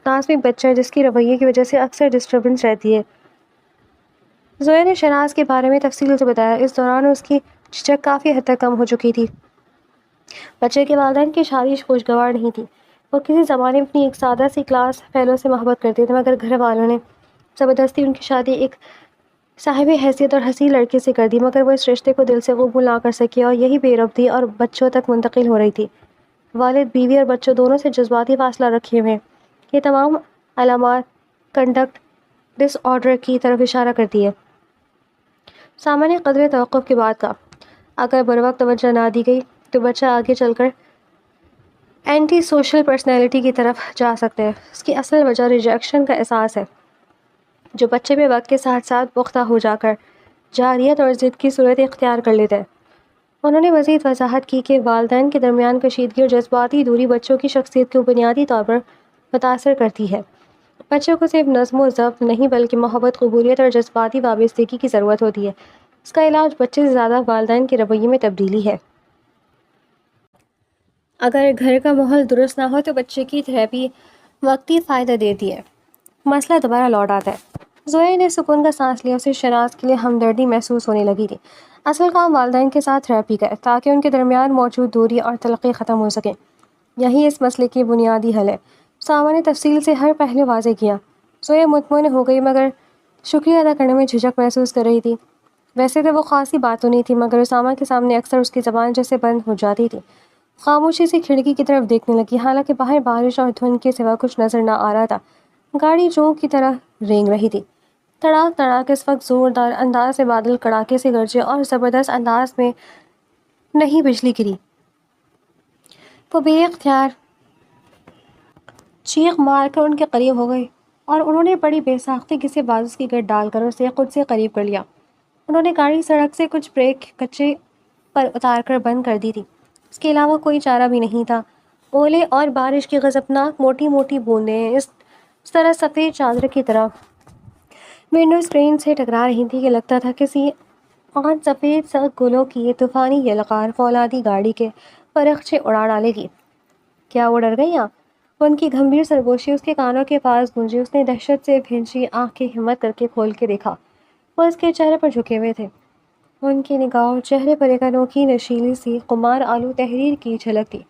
A: نازنین بچہ ہے جس کی رویے کی وجہ سے اکثر ڈسٹربنس رہتی ہے. زویا نے شراز کے بارے میں تفصیل سے بتایا. اس دوران اس کی جھجک کافی حد تک کم ہو چکی تھی. بچے کے والدین کی شادی خوشگوار نہیں تھی. وہ کسی زمانے میں اپنی ایک سادہ سی کلاس فیلو سے محبت کرتے تھے، مگر گھر والوں نے زبردستی ان کی شادی ایک صاحب حیثیت اور حسین لڑکے سے کر دی. مگر وہ اس رشتے کو دل سے قبول نہ کر سکی اور یہی بے ربطی اور بچوں تک منتقل ہو رہی تھی. والد، بیوی اور بچوں دونوں سے جذباتی فاصلہ رکھے ہوئے. یہ تمام علامات کنڈکٹ ڈس آرڈر کی طرف اشارہ کرتی ہے. سامنے قدرے توقف کے بعد کہا، اگر بروقت توجہ نہ دی گئی تو بچہ آگے چل کر اینٹی سوشل پرسنالٹی کی طرف جا سکتا ہے. اس کی اصل وجہ ریجیکشن کا احساس ہے، جو بچے میں وقت کے ساتھ ساتھ پختہ ہو جا کر جارحیت اور ضد کی صورت اختیار کر لیتا ہے. انہوں نے مزید وضاحت کی کہ والدین کے درمیان کشیدگی اور جذباتی دوری بچوں کی شخصیت کو بنیادی طور پر متاثر کرتی ہے. بچوں کو صرف نظم و ضبط نہیں بلکہ محبت، قبولیت اور جذباتی وابستگی کی ضرورت ہوتی ہے. اس کا علاج بچے سے زیادہ والدین کے رویے میں تبدیلی ہے. اگر گھر کا ماحول درست نہ ہو تو بچے کی تھراپی وقتی فائدہ دیتی ہے، مسئلہ دوبارہ لوٹ آتا ہے. زویا نے سکون کا سانس لیا، اسے شناز کے لیے ہمدردی محسوس ہونے لگی تھی۔ اصل کام والدین کے ساتھ رہ پی گئے تاکہ ان کے درمیان موجود دوری اور تلخی ختم ہو سکے۔ یہی اس مسئلے کی بنیادی حل ہے۔ ساما نے تفصیل سے ہر پہلو واضح کیا۔ زویا مطمئن ہو گئی مگر شکریہ ادا کرنے میں جھجک محسوس کر رہی تھی۔ ویسے تو وہ خاصی بات تو نہیں تھی مگر اسامہ کے سامنے اکثر اس کی زبان جیسے بند ہو جاتی تھی۔ خاموشی سے کھڑکی کی طرف دیکھنے لگی، حالانکہ باہر بارش اور دھند کے سوا کچھ نظر نہ آ رہا تھا۔ گاڑی جوں کی طرح رینگ رہی تھی۔ تڑاک تڑاک اس وقت زوردار انداز سے بادل کڑاکے سے گرجے اور زبردست انداز میں نہیں بجلی گری۔ وہ بے اختیار چیخ مار کر ان کے قریب ہو گئی اور انہوں نے بڑی بے ساختی کسی بازو کی گرد ڈال کر اسے خود سے قریب کر لیا۔ انہوں نے گاڑی سڑک سے کچھ بریک کچے پر اتار کر بند کر دی تھی۔ اس کے علاوہ کوئی چارہ بھی نہیں تھا۔ اولے اور بارش کی غضبناک موٹی موٹی بوندیں اس طرح سفید چادر کی طرح ونڈو اسکرین سے ٹکرا رہی تھی کہ لگتا تھا کسی آن سفید سخت گلوں کی یہ طوفانی یلغار فولادی گاڑی کے پرخچے اڑا ڈالے گی۔ کیا وہ ڈر گئیاں؟ ان کی گھمبیر سرگوشی اس کے کانوں کے پاس گونجی۔ اس نے دہشت سے بھینچی آنکھیں ہمت کر کے کھول کے دیکھا۔ وہ اس کے چہرے پر جھکے ہوئے تھے۔ ان کی نگاہ چہرے پر ایک انوکھی نشیلی سی قمار آلو تحریر کی جھلک تھی۔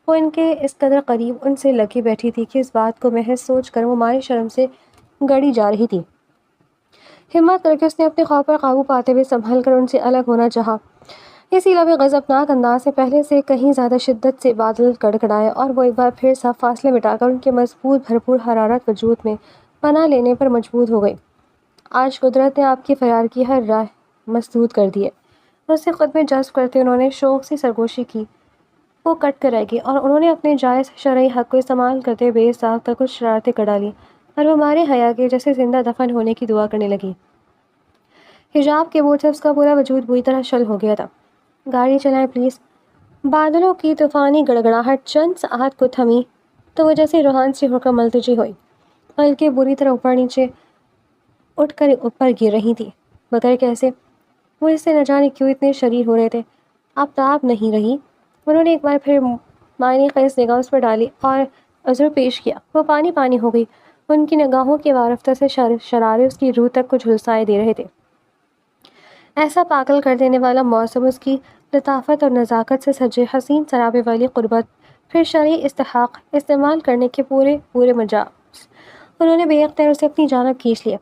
A: وہ ان کے اس قدر قریب ان سے لگی بیٹھی تھی کہ اس بات کو محض سوچ کر وہ ماری شرم سے گڑی جا رہی تھی۔ ہمت کر کے اس نے اپنے خواب پر قابو پاتے ہوئے سنبھل کر ان سے الگ ہونا چاہا۔ اسی لمحے غضبناک انداز سے پہلے سے کہیں زیادہ شدت سے بادل کڑکڑائے اور وہ ایک بار پھر سب فاصلے مٹا کر ان کے مضبوط بھرپور حرارت وجود میں پناہ لینے پر مجبور ہو گئی۔ آج قدرت نے آپ کی فرار کی ہر راہ مسدود کر دی ہے۔ اسے خود میں جذب کرتے انہوں نے شوق سی سرگوشی کی۔ وہ کٹ کر رہ گئی اور انہوں نے اپنے جائز شرعی حق کو استعمال کرتے بے ساختہ کچھ شرارتیں کر ڈالیں اور وہ مارے حیا کے جیسے زندہ دفن ہونے کی دعا کرنے لگی۔ حجاب کے بوجھ سے اس کا پورا وجود بری طرح شل ہو گیا تھا۔ گاڑی چلائیں پلیز۔ بادلوں کی طوفانی گڑگڑاہٹ چند ساعت کو تھمی تو وہ جیسے روحان سے ہو کر ملتجی ہوئی، بلکہ بری طرح اوپر نیچے اٹھ کر اوپر گر رہی تھی۔ مگر کیسے؟ وہ اس سے نہ جانے کیوں اتنے شریر ہو رہے تھے۔ آپ تاب نہیں رہی۔ انہوں نے ایک بار پھر معنی خیز نگاہ اس پر ڈالی اور عذر پیش کیا۔ وہ پانی پانی ہو گئی۔ ان کی نگاہوں کے وارفتہ سے شرارے اس کی روح تک کو جھلسائے دے رہے تھے۔ ایسا پاگل کر دینے والا موسم، اس کی لطافت اور نزاکت سے سجے حسین سرابے والی قربت، پھر شرعی استحقاق استعمال کرنے کے پورے مجاز۔ انہوں نے بے اختیار اسے اپنی جانب کھینچ لیا۔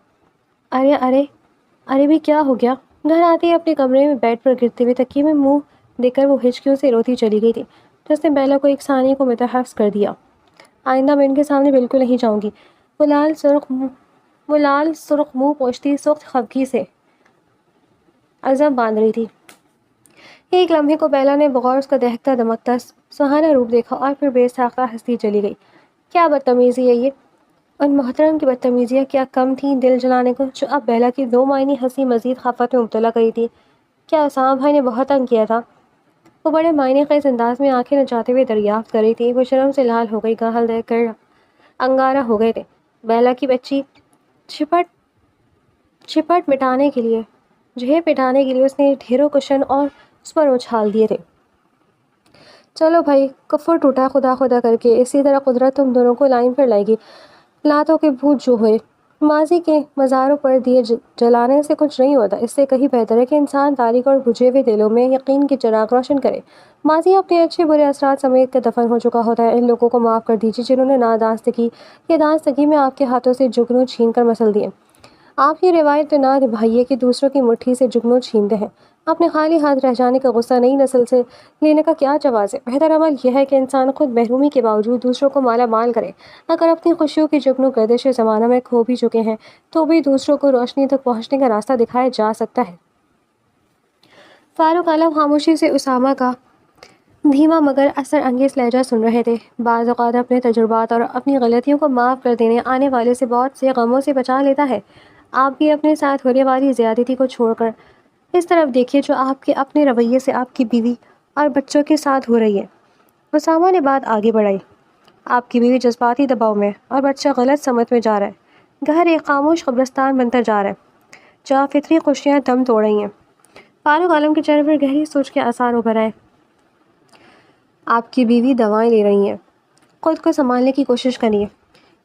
A: ارے ارے ارے بھی کیا ہو گیا؟ گھر آتے ہی اپنے کمرے میں بیڈ پر گرتے ہوئے تکیے میں منہ دے کر وہ ہچکیوں سے روتی چلی گئی تھی، جس نے بیلا کو ایک ثانیے کو متحفظ کر دیا۔ آئندہ میں ان کے سامنے بالکل نہیں جاؤں گی۔ وہ لال سرخ منہ پوچھتی سخت خفگی سے عزم باندھ رہی تھی۔ ایک لمحے کو بیلا نے بغور اس کا دہکتا دمکتا سہانا روپ دیکھا اور پھر بے ساختہ ہنستی چلی گئی۔ کیا بدتمیزی ہے یہ؟ ان محترم کی بدتمیزیاں کیا کم تھیں دل جلانے کو، جو اب بیلا کی دو معنی ہنسی مزید خافت میں مبتلا کری تھی؟ کیا اسامہ بھائی نے بہت تنگ کیا تھا؟ وہ بڑے معنی خیز انداز میں آنکھیں نچاتے ہوئے دریافت کر رہی تھی۔ وہ شرم سے لال ہو گئی، گاہل دیکھ کر انگارہ ہو گئے تھے۔ بیلا کی بچی چھپٹ مٹانے کے لیے اس نے ڈھیروں کشن اور اس پر اچھال دیے تھے۔ چلو بھائی، کفر ٹوٹا خدا خدا کر کے۔ اسی طرح قدرت تم دونوں کو لائن پر لائے گی۔ لاتوں کے بھوت جو ہوئے، ماضی کے مزاروں پر دیے جلانے سے کچھ نہیں ہوتا۔ اس سے کہیں بہتر ہے کہ انسان تاریک اور بجھے ہوئے دلوں میں یقین کے چراغ روشن کرے۔ ماضی اپنے اچھے برے اثرات سمیت کے دفن ہو چکا ہوتا ہے۔ ان لوگوں کو معاف کر دیجیے جنہوں نے نادانستگی یا دانستگی میں آپ کے ہاتھوں سے جگنو چھین کر مسل دیے۔ آپ یہ روایت نہ نبھائیے کہ دوسروں کی مٹھی سے جگنو چھینتے ہیں۔ اپنے خالی ہاتھ رہ جانے کا غصہ نئی نسل سے لینے کا کیا جواز ہے؟ بہتر عمل یہ ہے کہ انسان خود محرومی کے باوجود دوسروں کو مالا مال کرے۔ اگر اپنی خوشیوں کی جگنو گردش زمانہ میں کھو بھی چکے ہیں تو بھی دوسروں کو روشنی تک پہنچنے کا راستہ دکھایا جا سکتا ہے۔ فاروق عالم خاموشی سے اسامہ کا دھیما مگر اثر انگیز لہجہ سن رہے تھے۔ بعض اوقات اپنے تجربات اور اپنی غلطیوں کو معاف کر دینے آنے والے سے بہت سے غموں سے بچا لیتا ہے۔ آپ بھی اپنے ساتھ ہونے والی زیادتی کو چھوڑ کر اس طرف دیکھیے جو آپ کے اپنے رویے سے آپ کی بیوی اور بچوں کے ساتھ ہو رہی ہے۔ اسامہ نے بات آگے بڑھائی۔ آپ کی بیوی جذباتی دباؤ میں اور بچہ غلط سمت میں جا رہا ہے۔ گھر ایک خاموش قبرستان بنتا جا رہا ہے جہاں فطری خوشیاں دم توڑ رہی ہیں۔ فاروق عالم کے چہرے پر گہری سوچ کے آثار ابھر آئے۔ آپ کی بیوی دوائیں لے رہی ہیں، خود کو سنبھالنے کی کوشش کریے۔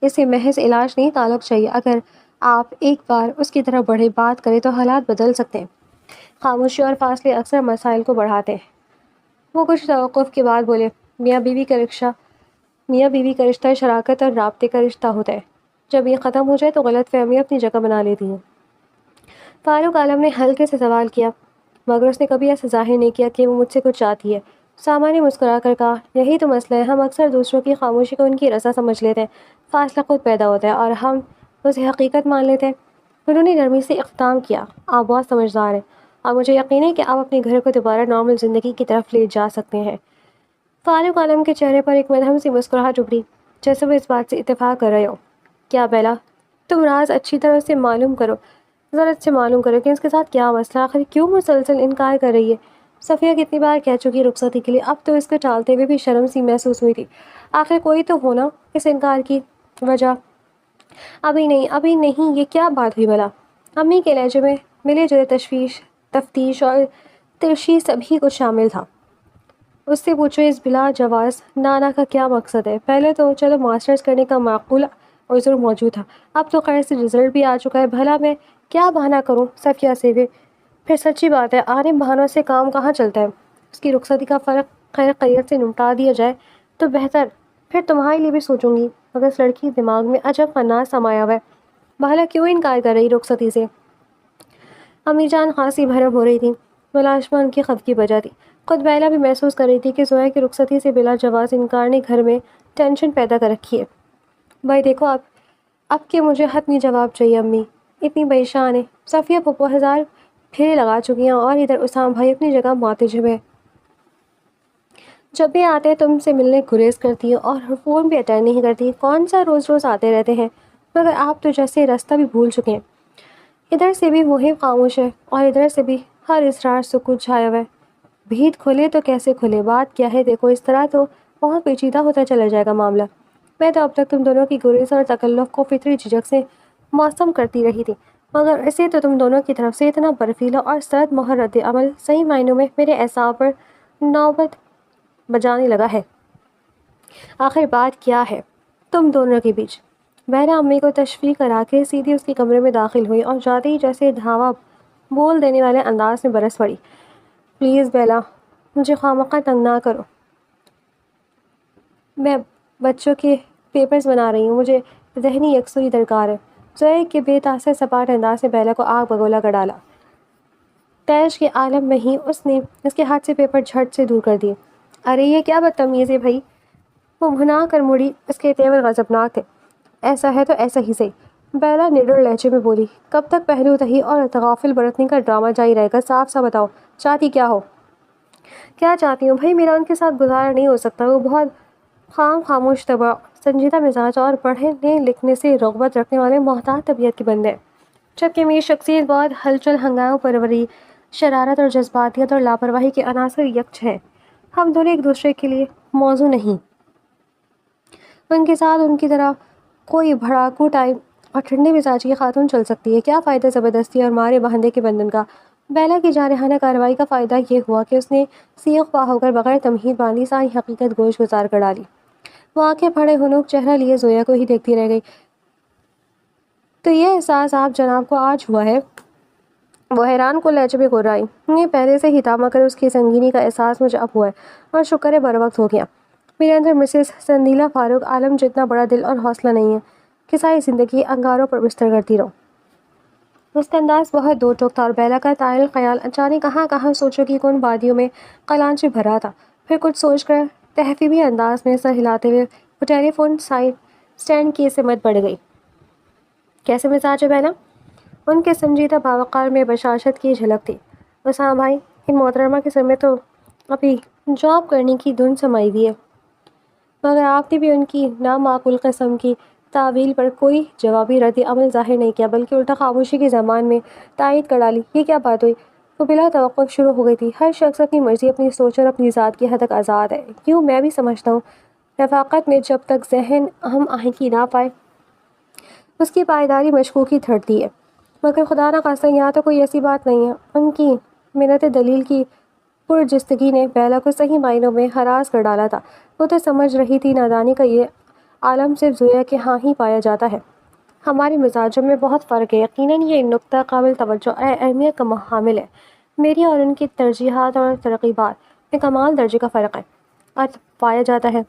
A: اسے محض علاج نہیں، تعلق چاہیے۔ اگر آپ ایک بار اس کی طرف بڑھے بات کریں تو حالات بدل سکتے ہیں۔ خاموشی اور فاصلے اکثر مسائل کو بڑھاتے ہیں۔ وہ کچھ توقف کے بعد بولے، میاں بیوی کا رشتہ شراکت اور رابطے کا رشتہ ہوتا ہے۔ جب یہ ختم ہو جائے تو غلط فہمی اپنی جگہ بنا لیتی ہیں۔ فاروق عالم نے ہلکے سے سوال کیا، مگر اس نے کبھی ایسا ظاہر نہیں کیا کہ وہ مجھ سے کچھ چاہتی ہے۔ ساما نے مسکرا کر کہا، یہی تو مسئلہ ہے، ہم اکثر دوسروں کی خاموشی کو ان کی رضا سمجھ لیتے ہیں۔ فاصلہ خود پیدا ہوتا ہے اور ہم اسے حقیقت مان لیتے ہیں۔ انہوں نے نرمی سے اختتام کیا، آپ بہت سمجھدار ہیں اور مجھے یقین ہے کہ آپ اپنے گھر کو دوبارہ نارمل زندگی کی طرف لے جا سکتے ہیں۔ فاروق عالم کے چہرے پر ایک مدھم سی مسکراہٹ ابھری، جیسے وہ اس بات سے اتفاق کر رہے ہو۔ کیا بیلا، تم راز اچھی طرح سے معلوم کرو، ذرا سے معلوم کرو کہ اس کے ساتھ کیا مسئلہ، آخر کیوں مسلسل انکار کر رہی ہے۔ صفیہ کتنی بار کہہ چکی رخصتی کے لیے، اب تو اس کو ٹالتے ہوئے بھی شرم سی محسوس ہوئی تھی۔ آخر کوئی تو ہونا اس انکار کی وجہ۔ ابھی نہیں، یہ کیا بات ہوئی بھلا؟ امی کے لہجے میں ملے جلے تفتیش اور ترشی سبھی کچھ شامل تھا۔ اس سے پوچھو اس بلا جواز نانا کا کیا مقصد ہے؟ پہلے تو چلو ماسٹرز کرنے کا معقول عذر موجود تھا، اب تو خیر سے رزلٹ بھی آ چکا ہے، بھلا میں کیا بہانہ کروں صفیہ سے بھی؟ پھر سچی بات ہے، آنے بہانوں سے کام کہاں چلتا ہے۔ اس کی رخصتی کا فرق خیر خیریت سے نمٹا دیا جائے تو بہتر، پھر تمہارے لیے بھی سوچوں گی، مگر اس لڑکی کے دماغ میں عجب خناس سمایا ہوا ہے، بھلا کیوں انکار کر رہی رخصتی سے؟ امی جان خاصی بھرم ہو رہی تھی، ملاشمہ ان کی خفگی بجا تھی۔ خود بیلا بھی محسوس کر رہی تھی کہ زویا کی رخصتی سے بلا جواز انکار نے گھر میں ٹینشن پیدا کر رکھی ہے۔ بھائی دیکھو اب کہ مجھے حتمی جواب چاہیے، امی اتنی پریشان ہے، صفیہ پھپھو ہزار پھیرے لگا چکی ہیں اور ادھر اسام بھائی اپنی جگہ معتجب ہے۔ جب بھی آتے ہیں تم سے ملنے گریز کرتی ہیں اور فون بھی اٹینڈ نہیں کرتی، کون سا روز روز آتے رہتے ہیں، مگر آپ تو جیسے راستہ بھی بھول چکے ہیں۔ ادھر سے بھی مہم خاموش ہے اور ادھر سے بھی ہر اسرار سکوت چھایا ہوا ہے۔ بھید کھلے تو کیسے کھلے، بات کیا ہے دیکھو، اس طرح تو بہت پیچیدہ ہوتا چلا جائے گا معاملہ۔ میں تو اب تک تم دونوں کی گریز اور تکلف کو فطری جھجک سے موسم کرتی رہی تھی، مگر اسے تو تم دونوں کی طرف سے اتنا برفیلا اور سرد مہر رد عمل صحیح معنوں میں میرے اعصاب پر نوبت بجانے لگا ہے۔ آخر بات کیا ہے تم دونوں کے بیچ؟ بہرا امی کو تشفیع کرا کے سیدھی اس کے کمرے میں داخل ہوئی اور جاتے ہی جیسے دھاوا بول دینے والے انداز میں برس پڑی، پلیز بیلا مجھے خواہ تنگ نہ کرو، میں بچوں کے پیپرز بنا رہی ہوں، مجھے ذہنی یکسوئی درکار ہے۔ زویا کے بے تاثر سپاٹ انداز نے بیلا کو آگ بگولا کر ڈالا۔ تیش کے عالم میں ہی اس نے اس کے ہاتھ سے پیپر جھٹ سے دور کر دیے۔ ارے یہ کیا بدتمیزی ہے بھائی؟ وہ بھنا کر مڑی، اس کے تیور غضبناک تھے۔ ایسا ہے تو ایسا ہی صحیح، بیلا نڈر لہجے میں بولی، کب تک پہلو تہی اور تغافل برتنے کا ڈرامہ جاری رہے گا؟ صاف سا بتاؤ، چاہتی کیا ہو؟ کیا چاہتی ہوں بھائی، میرا ان کے ساتھ گزارا نہیں ہو سکتا، وہ بہت خاموش طبع، سنجیدہ مزاج اور پڑھنے لکھنے سے رغبت رکھنے والے محتاط طبیعت کے بندے ہیں، جبکہ میری شخصیت بہت ہلچل ہنگامہ پروری، شرارت اور جذباتیت اور لاپرواہی کے عناصر یکجا ہے۔ ہم دونوں ایک دوسرے کے لیے موزوں نہیں۔ ان کے ساتھ ان کی طرح کوئی بھڑاکو ٹائم اور ٹھنڈے مزاج کی خاتون چل سکتی ہے، کیا فائدہ زبردستی اور مارے بہندے کے بندھن کا؟ بیلا کی جارحانہ کارروائی کا فائدہ یہ ہوا کہ اس نے سیخ پا ہو کر بغیر تمہید باندھی ساری حقیقت گوش گزار کر ڈالی۔ وہ آنکھیں پھڑے ہنوک چہرہ لیے زویا کو ہی دیکھتی رہ گئی۔ تو یہ احساس آپ جناب کو آج ہوا ہے؟ وہ حیران کو لہجے میں گرائی، نہیں پہلے سے ہی تھا، مگر اس کی سنگینی کا احساس مجھے اب ہوا ہے اور شکر ہے بر وقت ہو گیا۔ میرے اندر مسز سندیلا فاروق عالم جتنا بڑا دل اور حوصلہ نہیں ہے کہ ساری زندگی انگاروں پر بستر کرتی رہوں۔ اس کا انداز بہت دو ٹوک تھا اور بیلا کا طائل خیال اچانک کہاں سوچوں کی کن وادیوں میں قلانچ بھرا تھا۔ پھر کچھ سوچ کر تحفیبی انداز میں سر ہلاتے ہوئے وہ ٹیلی فون سٹینڈ کی سمت بڑھ گئی۔ کیسے مزاج ہے بیلا؟ ان کے سنجیدہ باوقار میں بشاشت کی جھلک تھی۔ اسام بھائی، ان محترمہ کے سر میں تو ابھی جاب کرنے کی دھن سمائی ہوئی ہے، مگر آپ نے بھی ان کی نامعقول قسم کی تعویل پر کوئی جوابی رد عمل ظاہر نہیں کیا، بلکہ الٹا خاموشی کی زبان میں تائید کر ڈالی۔ یہ کیا بات ہوئی؟ وہ بلا توقف شروع ہو گئی تھی، ہر شخص اپنی مرضی، اپنی سوچ اور اپنی ذات کی حد تک آزاد ہے، کیوں میں بھی سمجھتا ہوں رفاقت میں جب تک ذہن ہم آہنگی نہ پائے اس کی پائیداری مشکوکی دھرتی ہے، مگر خدا نہ خواستہ یہاں تو کوئی ایسی بات نہیں ہے۔ ان کی منت دلیل کی پرجستگی نے بیلا کو صحیح معنوں میں ہراس کر ڈالا تھا۔ وہ تو سمجھ رہی تھی نادانی کا یہ عالم صرف زویا کے ہاں ہی پایا جاتا ہے۔ ہمارے مزاجوں میں بہت فرق ہے، یقیناً یہ نقطہ قابل توجہ اہمیت کا حامل ہے۔ میری اور ان کی ترجیحات اور ترغیبات میں کمال درجے کا فرق ہے اور پایا جاتا ہے۔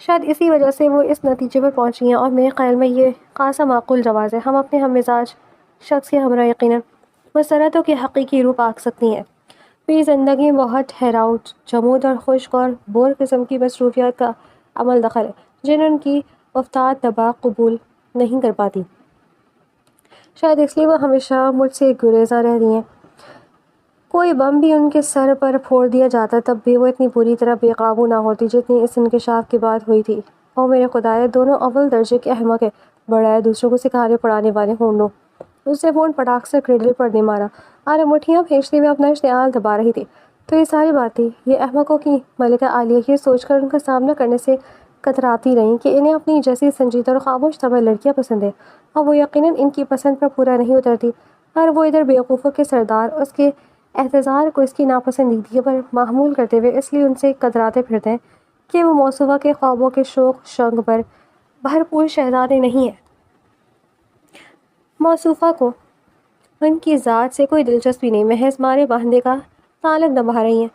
A: شاید اسی وجہ سے وہ اس نتیجے پر پہنچی ہیں، اور میرے خیال میں یہ خاصا معقول جواز ہے۔ ہم اپنے ہم مزاج شخص کے ہمراہ یقیناً مسرتوں کی حقیقی روپ آ سکتی ہیں۔ میری زندگی میں بہت ٹھہراؤ، جمود اور خشک اور بور قسم کی مصروفیات کا عمل دخل ہے، جنہیں ان کی افتاد دبا قبول نہیں کر پاتی۔ شاید اس لیے وہ ہمیشہ مجھ سے گریزاں رہ رہی ہیں۔ کوئی بم بھی ان کے سر پر پھوڑ دیا جاتا تب بھی وہ اتنی بری طرح بے قابو نہ ہوتی جتنی اس انکشاف کے بعد ہوئی تھی۔ او میرے خدایا، دونوں اول درجے کے احمق ہے، بڑائے دوسروں کو سکھانے پڑھانے والے ہونڈوں۔ اس نے فون پٹاخ سے کریڈل پر دے مارا اور مٹھیاں پھینچتے ہوئے اپنا اشتعال دبا رہی تھی۔ تو یہ ساری باتیں، یہ احمقوں کی ملکہ عالیہ یہ سوچ کر ان کا سامنا کرنے سے کتراتی رہیں کہ انہیں اپنی جیسی سنجیدہ اور خاموش طبع لڑکیاں پسند ہیں، اور وہ یقیناً ان کی پسند پر پورا نہیں اترتی، اور وہ ادھر بیوقوفوں کے سردار اس کے اعتذار کو اس کی ناپسندیدگی پر محمول کرتے ہوئے اس لیے ان سے کتراتے پھرتے ہیں کہ وہ موصوفہ کے خوابوں کے شوق شنگ پر بھرپور شہزادے نہیں ہیں۔ موصوفہ کو ان کی ذات سے کوئی دلچسپی نہیں، محض مارے باندھے کا تعلق نبھا رہی ہیں۔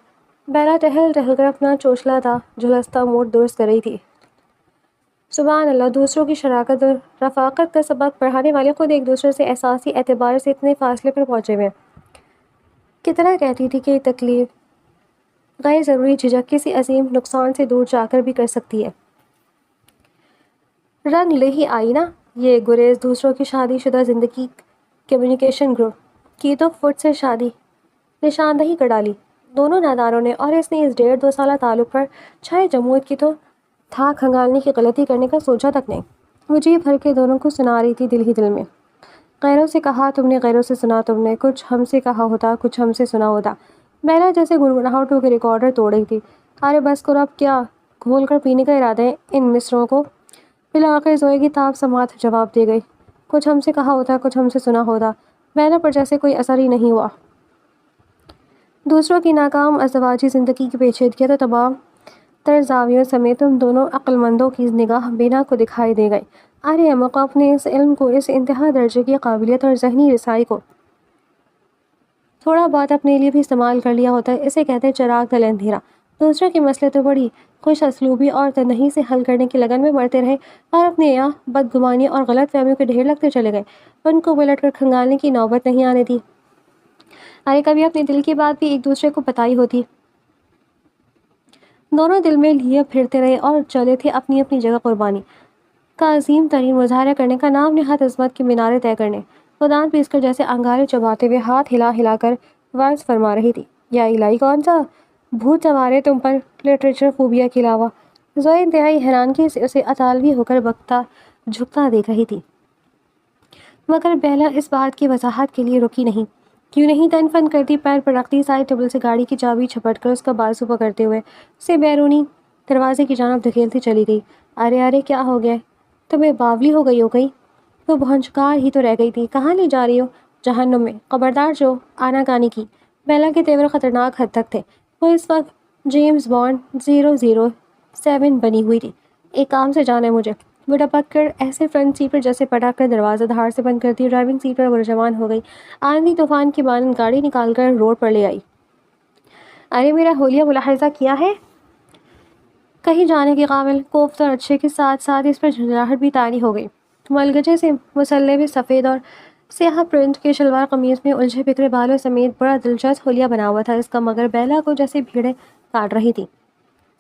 A: بیلا ٹہل ٹہل کر اپنا چوچلا تھا جھلستا موڈ درست کر رہی تھی۔ سبحان اللہ، دوسروں کی شراکت اور رفاقت کا سبق پڑھانے والے خود ایک دوسرے سے احساسی اعتبار سے اتنے فاصلے پر پہنچے ہوئے ہیں۔ کتنا کہتی تھی کہ یہ تکلیف غیر ضروری جھجک کسی عظیم نقصان سے دور جا کر بھی کر سکتی ہے۔ رنگ لے ہی آئی نا یہ گریز دوسروں کی شادی شدہ زندگی کمیونیکیشن گروپ کی، تو فٹ سے شادی نشاندہی کر ڈالی دونوں نادانوں نے، اور اس نے اس 1.5-2 سالہ تعلق پر چھائے جمود کی تو تھا کھنگالنے کی غلطی کرنے کا سوچا تک نہیں۔ وہ جی بھر کے دونوں کو سنا رہی تھی دل ہی دل میں۔ غیروں سے کہا تم نے، غیروں سے سنا تم نے، کچھ ہم سے کہا ہوتا، کچھ ہم سے سنا ہوتا۔ بیلا جیسے گنگناہٹوں کے ریکارڈر توڑ رہی تھی۔ ارے بس کرو، اب کیا گھول کر پینے کا ارادہ ہے ان مصروں کو؟ بالآخر زوئے کی تاب سماعت جواب دے گئی، کچھ ہم سے کہا ہوتا، کچھ ہم سے سنا ہوتا۔ بیلا پر جیسے کوئی اثر ہی نہیں ہوا۔ دوسروں کی ناکام ازدواجی زندگی کی پیچیدگیاں تو تمام تر زاویوں سمیت تم دونوں عقل مندوں کی نگاہ بینا کو دکھائی دے گئی۔ ارے امق، اپنے اس علم کو، اس انتہا درجے کی قابلیت اور ذہنی رسائی کو تھوڑا بہت اپنے لیے بھی استعمال کر لیا ہوتا ہے۔ اسے کہتے ہیں چراغ تلے اندھیرا۔ دوسروں کے مسئلے تو بڑی خوش اسلوبی اور تنہی سے حل کرنے کی لگن میں مرتے رہے، اور اپنے یہاں بدگمانی اور غلط فہمیوں کے ڈھیر لگتے چلے گئے، ان کو پلٹ کر کھنگالنے کی نوبت نہیں آنے دی۔ ارے کبھی اپنے دل کی بات بھی ایک دوسرے کو بتائی ہوتی۔ دونوں دل میں لیے پھرتے رہے اور چلے تھے اپنی اپنی جگہ قربانی کا عظیم ترین مظاہرہ کرنے کا نام نہاد عظمت کے مینارے طے کرنے۔ وہ دانت پیس کر جیسے انگارے چباتے ہوئے ہاتھ ہلا ہلا کر ورز فرما رہی تھی، یا الہی، کون سا بھوت سوار ہے تم پر لٹریچر فوبیا کے علاوہ؟ زوئے انتہائی حیرانگی سے اسے اطالوی ہو کر بکتا جھکتا دیکھ رہی تھی، مگر بیلا اس بات کی وضاحت کے لیے رکی نہیں۔ کیوں نہیں تن فن کرتی پیر پر رکھتی سائڈ ٹیبل سے گاڑی کی چابی چھپٹ کر اس کا بازو پکڑتے ہوئے اسے بیرونی دروازے کی جانب دھکیلتی چلی گئی۔ ارے ارے کیا ہو گیا تمہیں؟ باولی ہو گئی؟ وہ بھونچکار ہی تو رہ گئی تھی۔ کہاں لے جا رہی ہو؟ جہنم میں، خبردار جو آنا کانی کی۔ بیلا کے تیور خطرناک حد تک تھے۔ وہ اس وقت جیمز بانڈ 007 بنی ہوئی تھی۔ ایک کام سے جانا ہے مجھے۔ وہ ڈپک کر ایسے فرنٹ سیٹ پر جیسے پٹک کر دروازہ دھاڑ سے بند کرتی ڈرائیونگ سیٹ پر برجمان ہو گئی۔ آندھی طوفان کی مانند گاڑی نکال کر روڈ پر لے آئی۔ ارے میرا حولیہ ملاحظہ کیا ہے؟ کہیں جانے کے قابل کوفت اور اچھے کے ساتھ ساتھ اس پر جھنجھلاہٹ بھی طاری ہو گئی۔ ملگجے سے مسلح میں سفید اور سیاہ پرنٹ کے شلوار قمیض میں الجھے بکھرے بالوں سمیت بڑا دلچسپ حلیہ بنا ہوا تھا اس کا، مگر بیلا کو جیسے بھیڑیں کاٹ رہی تھی۔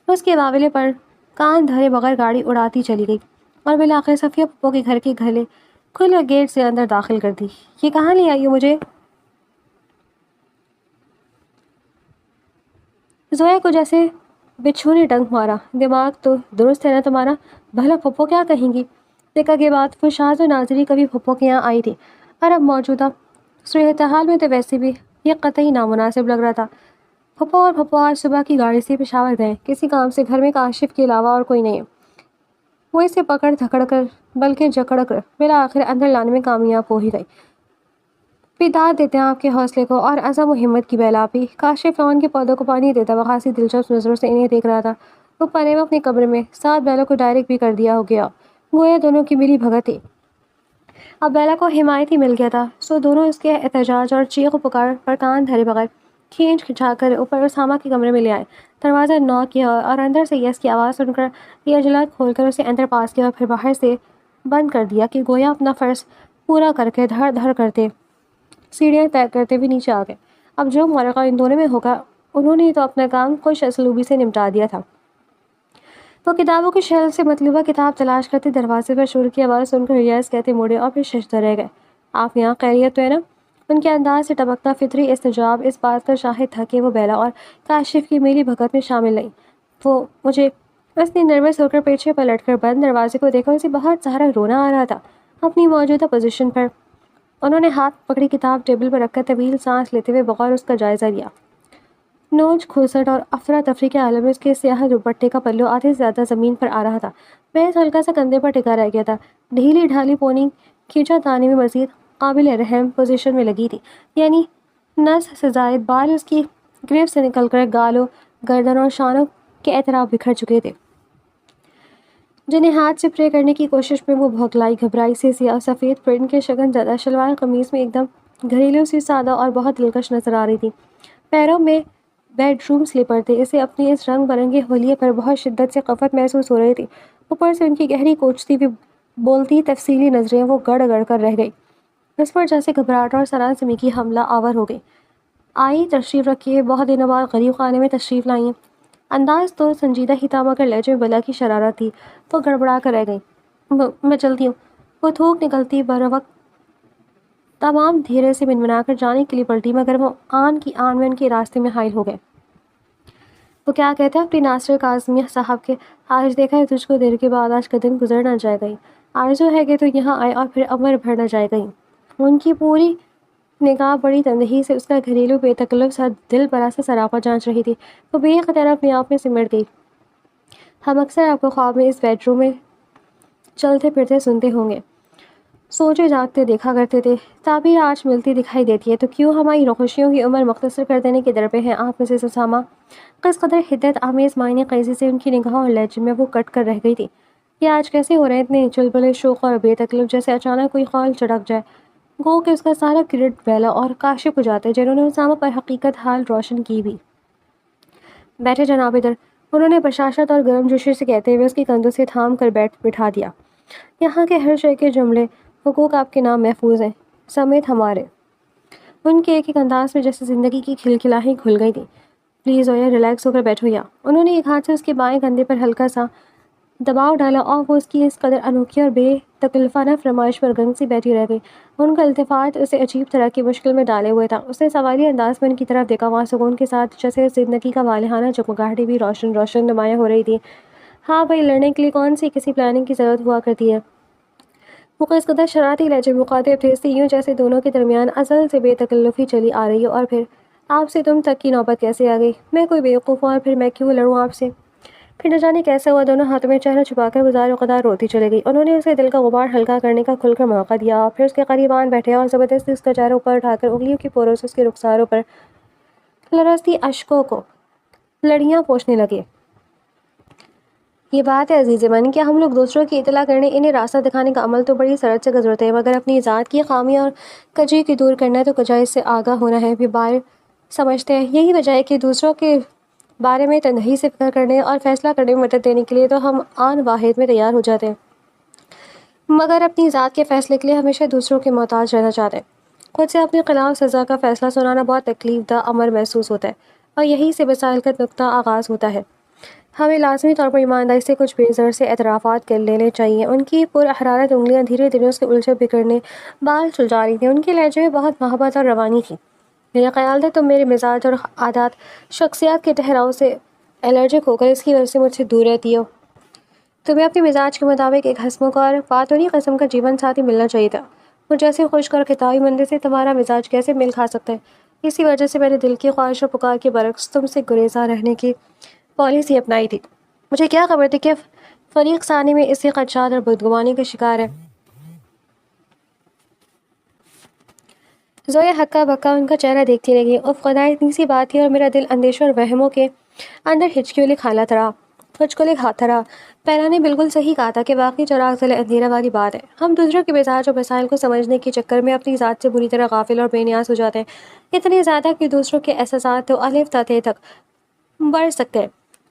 A: اس کے واولے پر کان دھرے بغیر گاڑی اڑاتی چلی گئی اور بالآخر صفیہ پھپھو کے گھر کے کھلے گیٹ سے اندر داخل کر دی۔ یہ کہاں لے آئی ہو مجھے؟ زویا کو جیسے بچھو نے ڈنک مارا۔ دماغ تو درست ہے نا تمہارا؟ بھلا پھپھو کیا کہیں گی؟ دیکھا کے بعد وہ شاذ و ناظری کبھی پھپھو کے یہاں آئی تھی، اور اب موجودہ صورتحال میں تو ویسے بھی یہ قطعی نامناسب لگ رہا تھا۔ پھپھو اور پھپھو آج صبح کی گاڑی سے پشاور گئے کسی کام سے، گھر میں کاشف کے علاوہ اور کوئی نہیں ہے۔ وہ اسے پکڑ دھکڑ کر بلکہ جکڑ کر بالآخر اندر لانے میں کامیاب ہو ہی گئی۔ بیداد دیتے ہیں آپ کے حوصلے کو اور عزم و ہمت کی بیلا پی۔ کاشف لون کے پودوں کو پانی دیتا ہوا خاصی دلچسپ نظروں سے انہیں دیکھ رہا تھا۔ وہ پنے میں اپنے کمرے میں ساتھ بیلوں کو ڈائریکٹ بھی کر دیا ہو گیا، گویا دونوں کی ملی بھگت تھی۔ اب بیلا کو حمایتی مل گیا تھا، سو دونوں اس کے احتجاج اور چیخ و پکار پر کان دھرے بغیر کھینچ کھچا کر اوپر اسامہ کے کمرے میں لے آئے۔ دروازہ نوک کیا اور اندر سے یس کی آواز سن کر یہ اجلاس کھول کر اسے اندر پاس کیا اور پھر باہر سے بند کر دیا کہ گویا اپنا فرض پورا کر کے دھڑ دھڑ کرتے سیڑھیاں طے کرتے بھی نیچے آ گئے۔ اب جو معرکہ ان دونوں میں ہوگا، انہوں نے تو اپنا کام خوش اسلوبی سے نمٹا دیا تھا۔ وہ کتابوں کی شیلف سے مطلوبہ کتاب تلاش کرتے دروازے پر شور کی آواز سن کر یس کہتے مڑے اور پھر ششدر رہ گئے۔ آپ یہاں خیریت تو ہے نا؟ ان کے انداز سے ٹپکتا فطری استجاب اس بات کا شاہد تھا کہ وہ بیلا اور کاشف کی میلی بھگت میں شامل نہیں۔ وہ مجھے اس نے نروس ہو کر پیچھے پلٹ کر بند دروازے کو دیکھا، اسے بہت سارا رونا آ رہا تھا اپنی موجودہ پوزیشن پر۔ انہوں نے ہاتھ پکڑی کتاب ٹیبل پر رکھ کر طویل سانس لیتے ہوئے بغور اس کا جائزہ لیا۔ نوچ کھوسٹ اور افراتفری کے عالم میں اس کے سیاہ دوپٹے کا پلو آدھے سے زیادہ زمین پر آ رہا تھا، محض ہلکا سا کندھے پر ٹکا رہ گیا تھا۔ ڈھیلی ڈھالی پونی کھینچا تانی میں مزید قابل رحم پوزیشن میں لگی تھی، یعنی نس سے زائد بال اس کی گریف سے نکل کر گالوں، گردن اور شانوں کے اطراف بکھر چکے تھے، جنہیں ہاتھ سے پرے کرنے کی کوشش میں وہ بھوکلائی گھبرائی سے سیاہ سفید پرنٹ کے شگن زدہ شلوار قمیص میں ایک دم گھریلو سی سادہ اور بہت دلکش نظر آ رہی تھی۔ پیروں میں بیڈ روم سلیپر تھے، اسے اپنی اس رنگ برنگے حلیے پر بہت شدت سے خفت محسوس ہو رہی تھی۔ اوپر سے ان کی گہری کوچتی ہوئی بولتی تفصیلی نظریں وہ گڑ گڑ کر رہ گئی، اس پر جیسے گھبراہٹ اور سراسیمی کی حملہ آور ہو گئی۔ آئی تشریف رکھیے، بہت دنوں بعد غریب خانے میں تشریف لائیں ہیں۔ انداز تو سنجیدہ ہی تھا مگر لہجے میں بلا کی شرارت تھی۔ وہ گڑبڑا کر رہ گئی۔ میں چلتی ہوں۔ وہ تھوک نکلتی بروقت تمام دھیرے سے منمنا کر جانے کے لیے پلٹی، مگر وہ آن کی آن میں ان کے راستے میں حائل ہو گئے۔ وہ کیا کہتے ہیں اپنی ناصر کاظمیہ صاحب کے، آج دیکھا ہے تجھ کو دیر کے بعد آج کا دن گزر نہ جائے گئی، آرزو ہے کہ تو یہاں آئے اور پھر عمر بھر نہ جائے گئی۔ ان کی پوری نگاہ بڑی تندہی سے اس کا گھریلو بے تکلف سا دل برا سا سراپا جانچ رہی تھی۔ وہ بے اختیار اپنے آپ میں سمٹ گئی۔ ہم اکثر آپ کو خواب میں اس بیڈ روم میں چلتے پھرتے سنتے ہوں گے، سوچے جاگتے دیکھا کرتے تھے۔ تعبیر آج ملتی دکھائی دیتی ہے تو کیوں ہماری خوشیوں کی عمر مختصر کر دینے کے در پہ ہیں آپ مسز اسامہ؟ کس قدر حدت آمیز معنی خیزی سے ان کی نگاہوں اور لہجے میں وہ کٹ کر رہ گئی تھی۔ یہ آج کیسے ہو رہے ہیں اتنے چلبلے شوق اور بے تکلف، جیسے اچانک کوئی خیال چڑک جائے، گو کہ اس کا سارا کریڈٹ بیلا اور کاشف ہو جاتا ہے جنہوں نے اسامہ پر حقیقت حال روشن کی بھی۔ بیٹھے جناب ادھر، انہوں نے بشاشت اور گرم جوشی سے کہتے ہوئے اس کی کندھوں سے تھام کر بٹھا دیا۔ یہاں کے ہر شے کے جملے حقوق آپ کے نام محفوظ ہیں، سمیت ہمارے۔ ان کے ایک ایک انداز میں جیسے زندگی کی کھلکھلاہٹ کھل گئی تھی۔ پلیز اویا، ریلیکس ہو کر بیٹھو یا۔ انہوں نے ایک ہاتھ سے اس کے بائیں کندھے پر ہلکا سا دباؤ ڈالا اور وہ اس کی اس قدر انوکھی اور بے تکلفانہ فرمائش پر گنگ سی بیٹھی رہ گئی۔ ان کا التفات اسے عجیب طرح کی مشکل میں ڈالے ہوئے تھا۔ اس نے سوالی انداز میں ان کی طرف دیکھا، وہاں سکون کے ساتھ جیسے زندگی کا والہانہ جگمگاہٹیں بھی روشن روشن نمایاں ہو رہی تھی۔ ہاں بھائی، لڑنے کے لیے کون سی کسی پلاننگ کی ضرورت ہوا کرتی ہے؟ وہ اس قدر شرارتی لہجے میں مخاطب تھے، اس سے یوں جیسے دونوں کے درمیان ازل سے بے تکلفی چلی آ رہی ہو، اور پھر آپ سے تم تک کی نوبت کیسے آ گئی؟ میں کوئی بیوقوف ہوں اور پھر میں کیوں لڑوں آپ سے؟ پھر نہ جانے کیسا ہوا، دونوں ہاتھوں میں چہرہ چھپا کر گزار وقدار روتی چلی گئی۔ انہوں نے اسے دل کا غبار ہلکا کرنے کا کھل کر موقع دیا اور پھر اس کے قریب آن بیٹھے اور زبردستی اس کا چہرہ اوپر اٹھا کر انگلیوں کی پوروں سے اس کے رخساروں پر لرزتی اشکوں کو لڑیاں پوچھنے لگے۔ یہ بات ہے عزیز من، کیا ہم لوگ دوسروں کی اطلاع کرنے، انہیں راستہ دکھانے کا عمل تو بڑی سرعت سے گزرتے ہیں، مگر اپنی ذات کی خامی اور کجی کی دور کرنا ہے تو کجا اس سے آگاہ ہونا ہے بھی بار سمجھتے ہیں۔ یہی وجہ ہے کہ دوسروں کے بارے میں تنہائی سے فکر کرنے اور فیصلہ کرنے میں مدد دینے کے لیے تو ہم آن واحد میں تیار ہو جاتے ہیں، مگر اپنی ذات کے فیصلے کے لیے ہمیشہ دوسروں کے محتاج رہنا چاہتے ہیں۔ خود سے اپنے خلاف سزا کا فیصلہ سنانا بہت تکلیف دہ امر محسوس ہوتا ہے، اور یہی سے بسائل کا نقطہ آغاز ہوتا ہے۔ ہمیں لازمی طور پر ایمانداری سے کچھ بے زر سے اعترافات کر لینے چاہیے۔ ان کی پر حرارت انگلیاں دھیرے دھیرے اس کے الجھے بکھرنے بال سلجھا رہی تھیں، ان کے لہجے میں بہت محبت اور روانی تھی۔ میرا خیال تھا تم میرے مزاج اور عادات شخصیات کے ٹھہراؤ سے الرجک ہو کر اس کی وجہ سے مجھ سے دور رہتی ہو۔ تمہیں اپنے مزاج کے مطابق ایک ہنسمکھ اور باتونی قسم کا جیون ساتھی ملنا چاہیے تھا۔ مجھ جیسے خشک اور خطائی بندے سے تمہارا مزاج کیسے میل کھا سکتا ہے؟ اسی وجہ سے میں نے دل کی خواہش و پکار کے برعکس تم سے گریزاں رہنے کی پالیسی اپنائی تھی۔ مجھے کیا خبر تھی کہ فریق ثانی میں اس سے خدشات اور بدگمانی کا شکار ہے۔ زویا ہکا بکا ان کا چہرہ دیکھتی رہ گئی۔ اف خدا، اتنی سی بات تھی اور میرا دل اندیشوں اور وہموں کے اندر ہچکیوں لے کھالا تھا۔ کچھ کو ایک ہاتھ رہا. پہلا نے بالکل صحیح کہا تھا کہ واقعی چراغ تلے اندھیرا والی بات ہے. ہم دوسروں کے مزاج اور مسائل کو سمجھنے کے چکر میں اپنی ذات سے بری طرح غافل اور بے نیاز ہو جاتے ہیں، اتنے زیادہ کہ دوسروں کے احساسات تو الف تا تے تک بڑھ سکتے ہیں،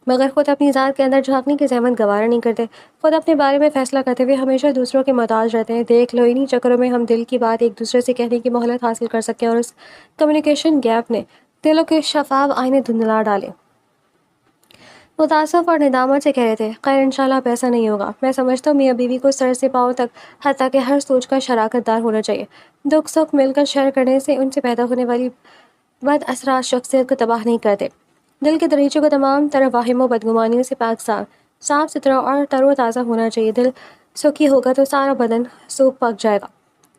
A: مگر خود اپنی ذات کے اندر جھانکنے کی زحمت گوارا نہیں کرتے. خود اپنے بارے میں فیصلہ کرتے ہوئے ہمیشہ دوسروں کے محتاج رہتے ہیں. دیکھ لو، انہی چکروں میں ہم دل کی بات ایک دوسرے سے کہنے کی مہلت حاصل کر سکتے ہیں، اور اس کمیونیکیشن گیپ نے دلوں کے شفاف آئینے دھندلا ڈالے. وہ تاسف اور ندامت سے کہہ رہے تھے، خیر انشاءاللہ اب ایسا نہیں ہوگا. میں سمجھتا ہوں میاں بیوی کو سر سے پاؤں تک حتیٰ کہ ہر سوچ کا شراکت دار ہونا چاہیے. دکھ سکھ مل کر شیئر کرنے سے ان سے پیدا ہونے والی بد اثرات شخصیت کو تباہ نہیں کرتے. دل کے دریچے کو تمام طرح واہم و بدگمانیوں سے پاک صاف ستھرا اور تر و تازہ ہونا چاہیے. دل سکھی ہوگا تو سارا بدن سوکھ پک جائے گا.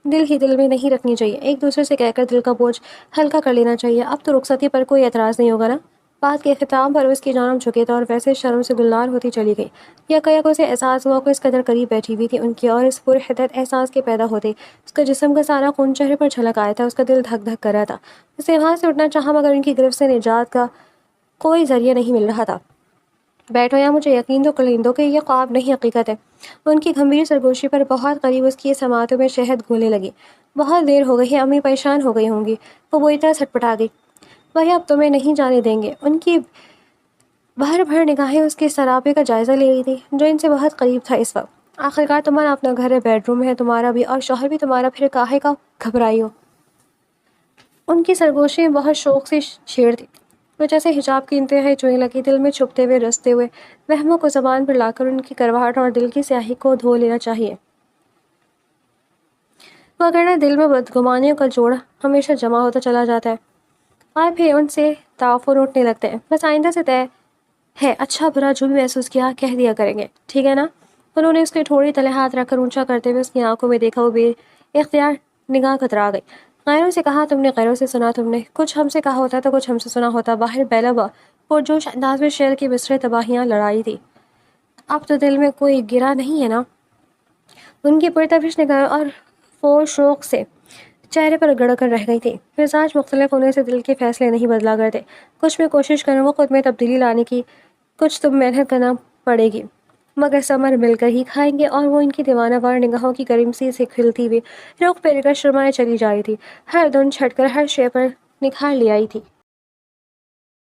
A: دل ہی دل میں نہیں رکھنی چاہیے، ایک دوسرے سے کہہ کر دل کا بوجھ ہلکا کر لینا چاہیے. اب تو رخصتی پر کوئی اعتراض نہیں ہوگا نا؟ بات کے اختتام پر اس کی جانب جھکے تھا اور ویسے شرم سے گلنار ہوتی چلی گئی. یک اسے احساس ہوا کہ اس قدر قریب بیٹھی ہوئی تھی ان کی، اور اس پورے حدت احساس کے پیدا ہوتے اس کا جسم کا سارا خون چہرے پر چھلک آیا تھا. اس کا دل دھک دھک کر رہا تھا. اسے وہاں سے اٹھنا چاہا مگر ان کی گرفت سے نجات کا کوئی ذریعہ نہیں مل رہا تھا. بیٹھو یا مجھے یقین تو کلیندو کہ یہ خواب نہیں حقیقت ہے. ان کی گھمبیر سرگوشی پر بہت قریب اس کی سماعتوں میں شہد گھولنے لگی. بہت دیر ہو گئی ہے، امی پریشان ہو گئی ہوں گی. وہ بری طرح سٹپٹا گئی. وہی اب تمہیں نہیں جانے دیں گے. ان کی بھر بھر نگاہیں اس کے سراپے کا جائزہ لے رہی تھی جو ان سے بہت قریب تھا اس وقت. آخرکار تمہارا اپنا گھر ہے، بیڈ روم ہے تمہارا بھی، اور شوہر بھی تمہارا، پھر کاہے کا گھبرائی ہو؟ ان کی سرگوشی بہت شوق سے چھیڑ دی. وہ جیسے حجاب کی انتہائی چوئیں لگی، دل میں چھپتے ہوئے رستے ہوئے وہموں کو زبان پر لا کر ان کی کرواہٹ اور دل کی سیاہی کو دھو لینا چاہیے. وگرنہ دل میں بدگمانیوں کا جوڑ ہمیشہ جمع ہوتا چلا جاتا ہے اور پھر ان سے تعفن اٹھنے لگتے ہیں. بس آئندہ سے طے ہے، اچھا برا جو بھی محسوس کیا کہہ دیا کریں گے، ٹھیک ہے نا؟ انہوں نے اس کے تھوڑی تلے ہاتھ رکھ کر اونچا کرتے ہوئے اس کی آنکھوں میں دیکھا. وہ بے اختیار نگاہ کترا گئی. غیروں سے کہا تم نے، غیروں سے سنا تم نے. کچھ ہم سے کہا ہوتا تو کچھ ہم سے سنا ہوتا. باہر بیلابا پرجوش انداز میں شعر کی بسرے تباہیاں لڑائی تھی. اب تو دل میں کوئی گرا نہیں ہے نا؟ ان کی پرتپش نگاہ اور فور شوق سے چہرے پر گڑ کر رہ گئی تھی. مزاج مختلف ہونے سے دل کے فیصلے نہیں بدلا کرتے. کچھ میں کوشش کروں وہ خود میں تبدیلی لانے کی، کچھ تم محنت کرنا پڑے گی، مگر ثمر مل کر ہی کھائیں گے. اور وہ ان کی دیوانہ وار نگاہوں کی کرمسی سے کھلتی ہوئی رخ پھیر کر شرمائے چلی جا رہی تھی. ہر دھن چھٹ کر ہر شے پر نکھار لے آئی تھی.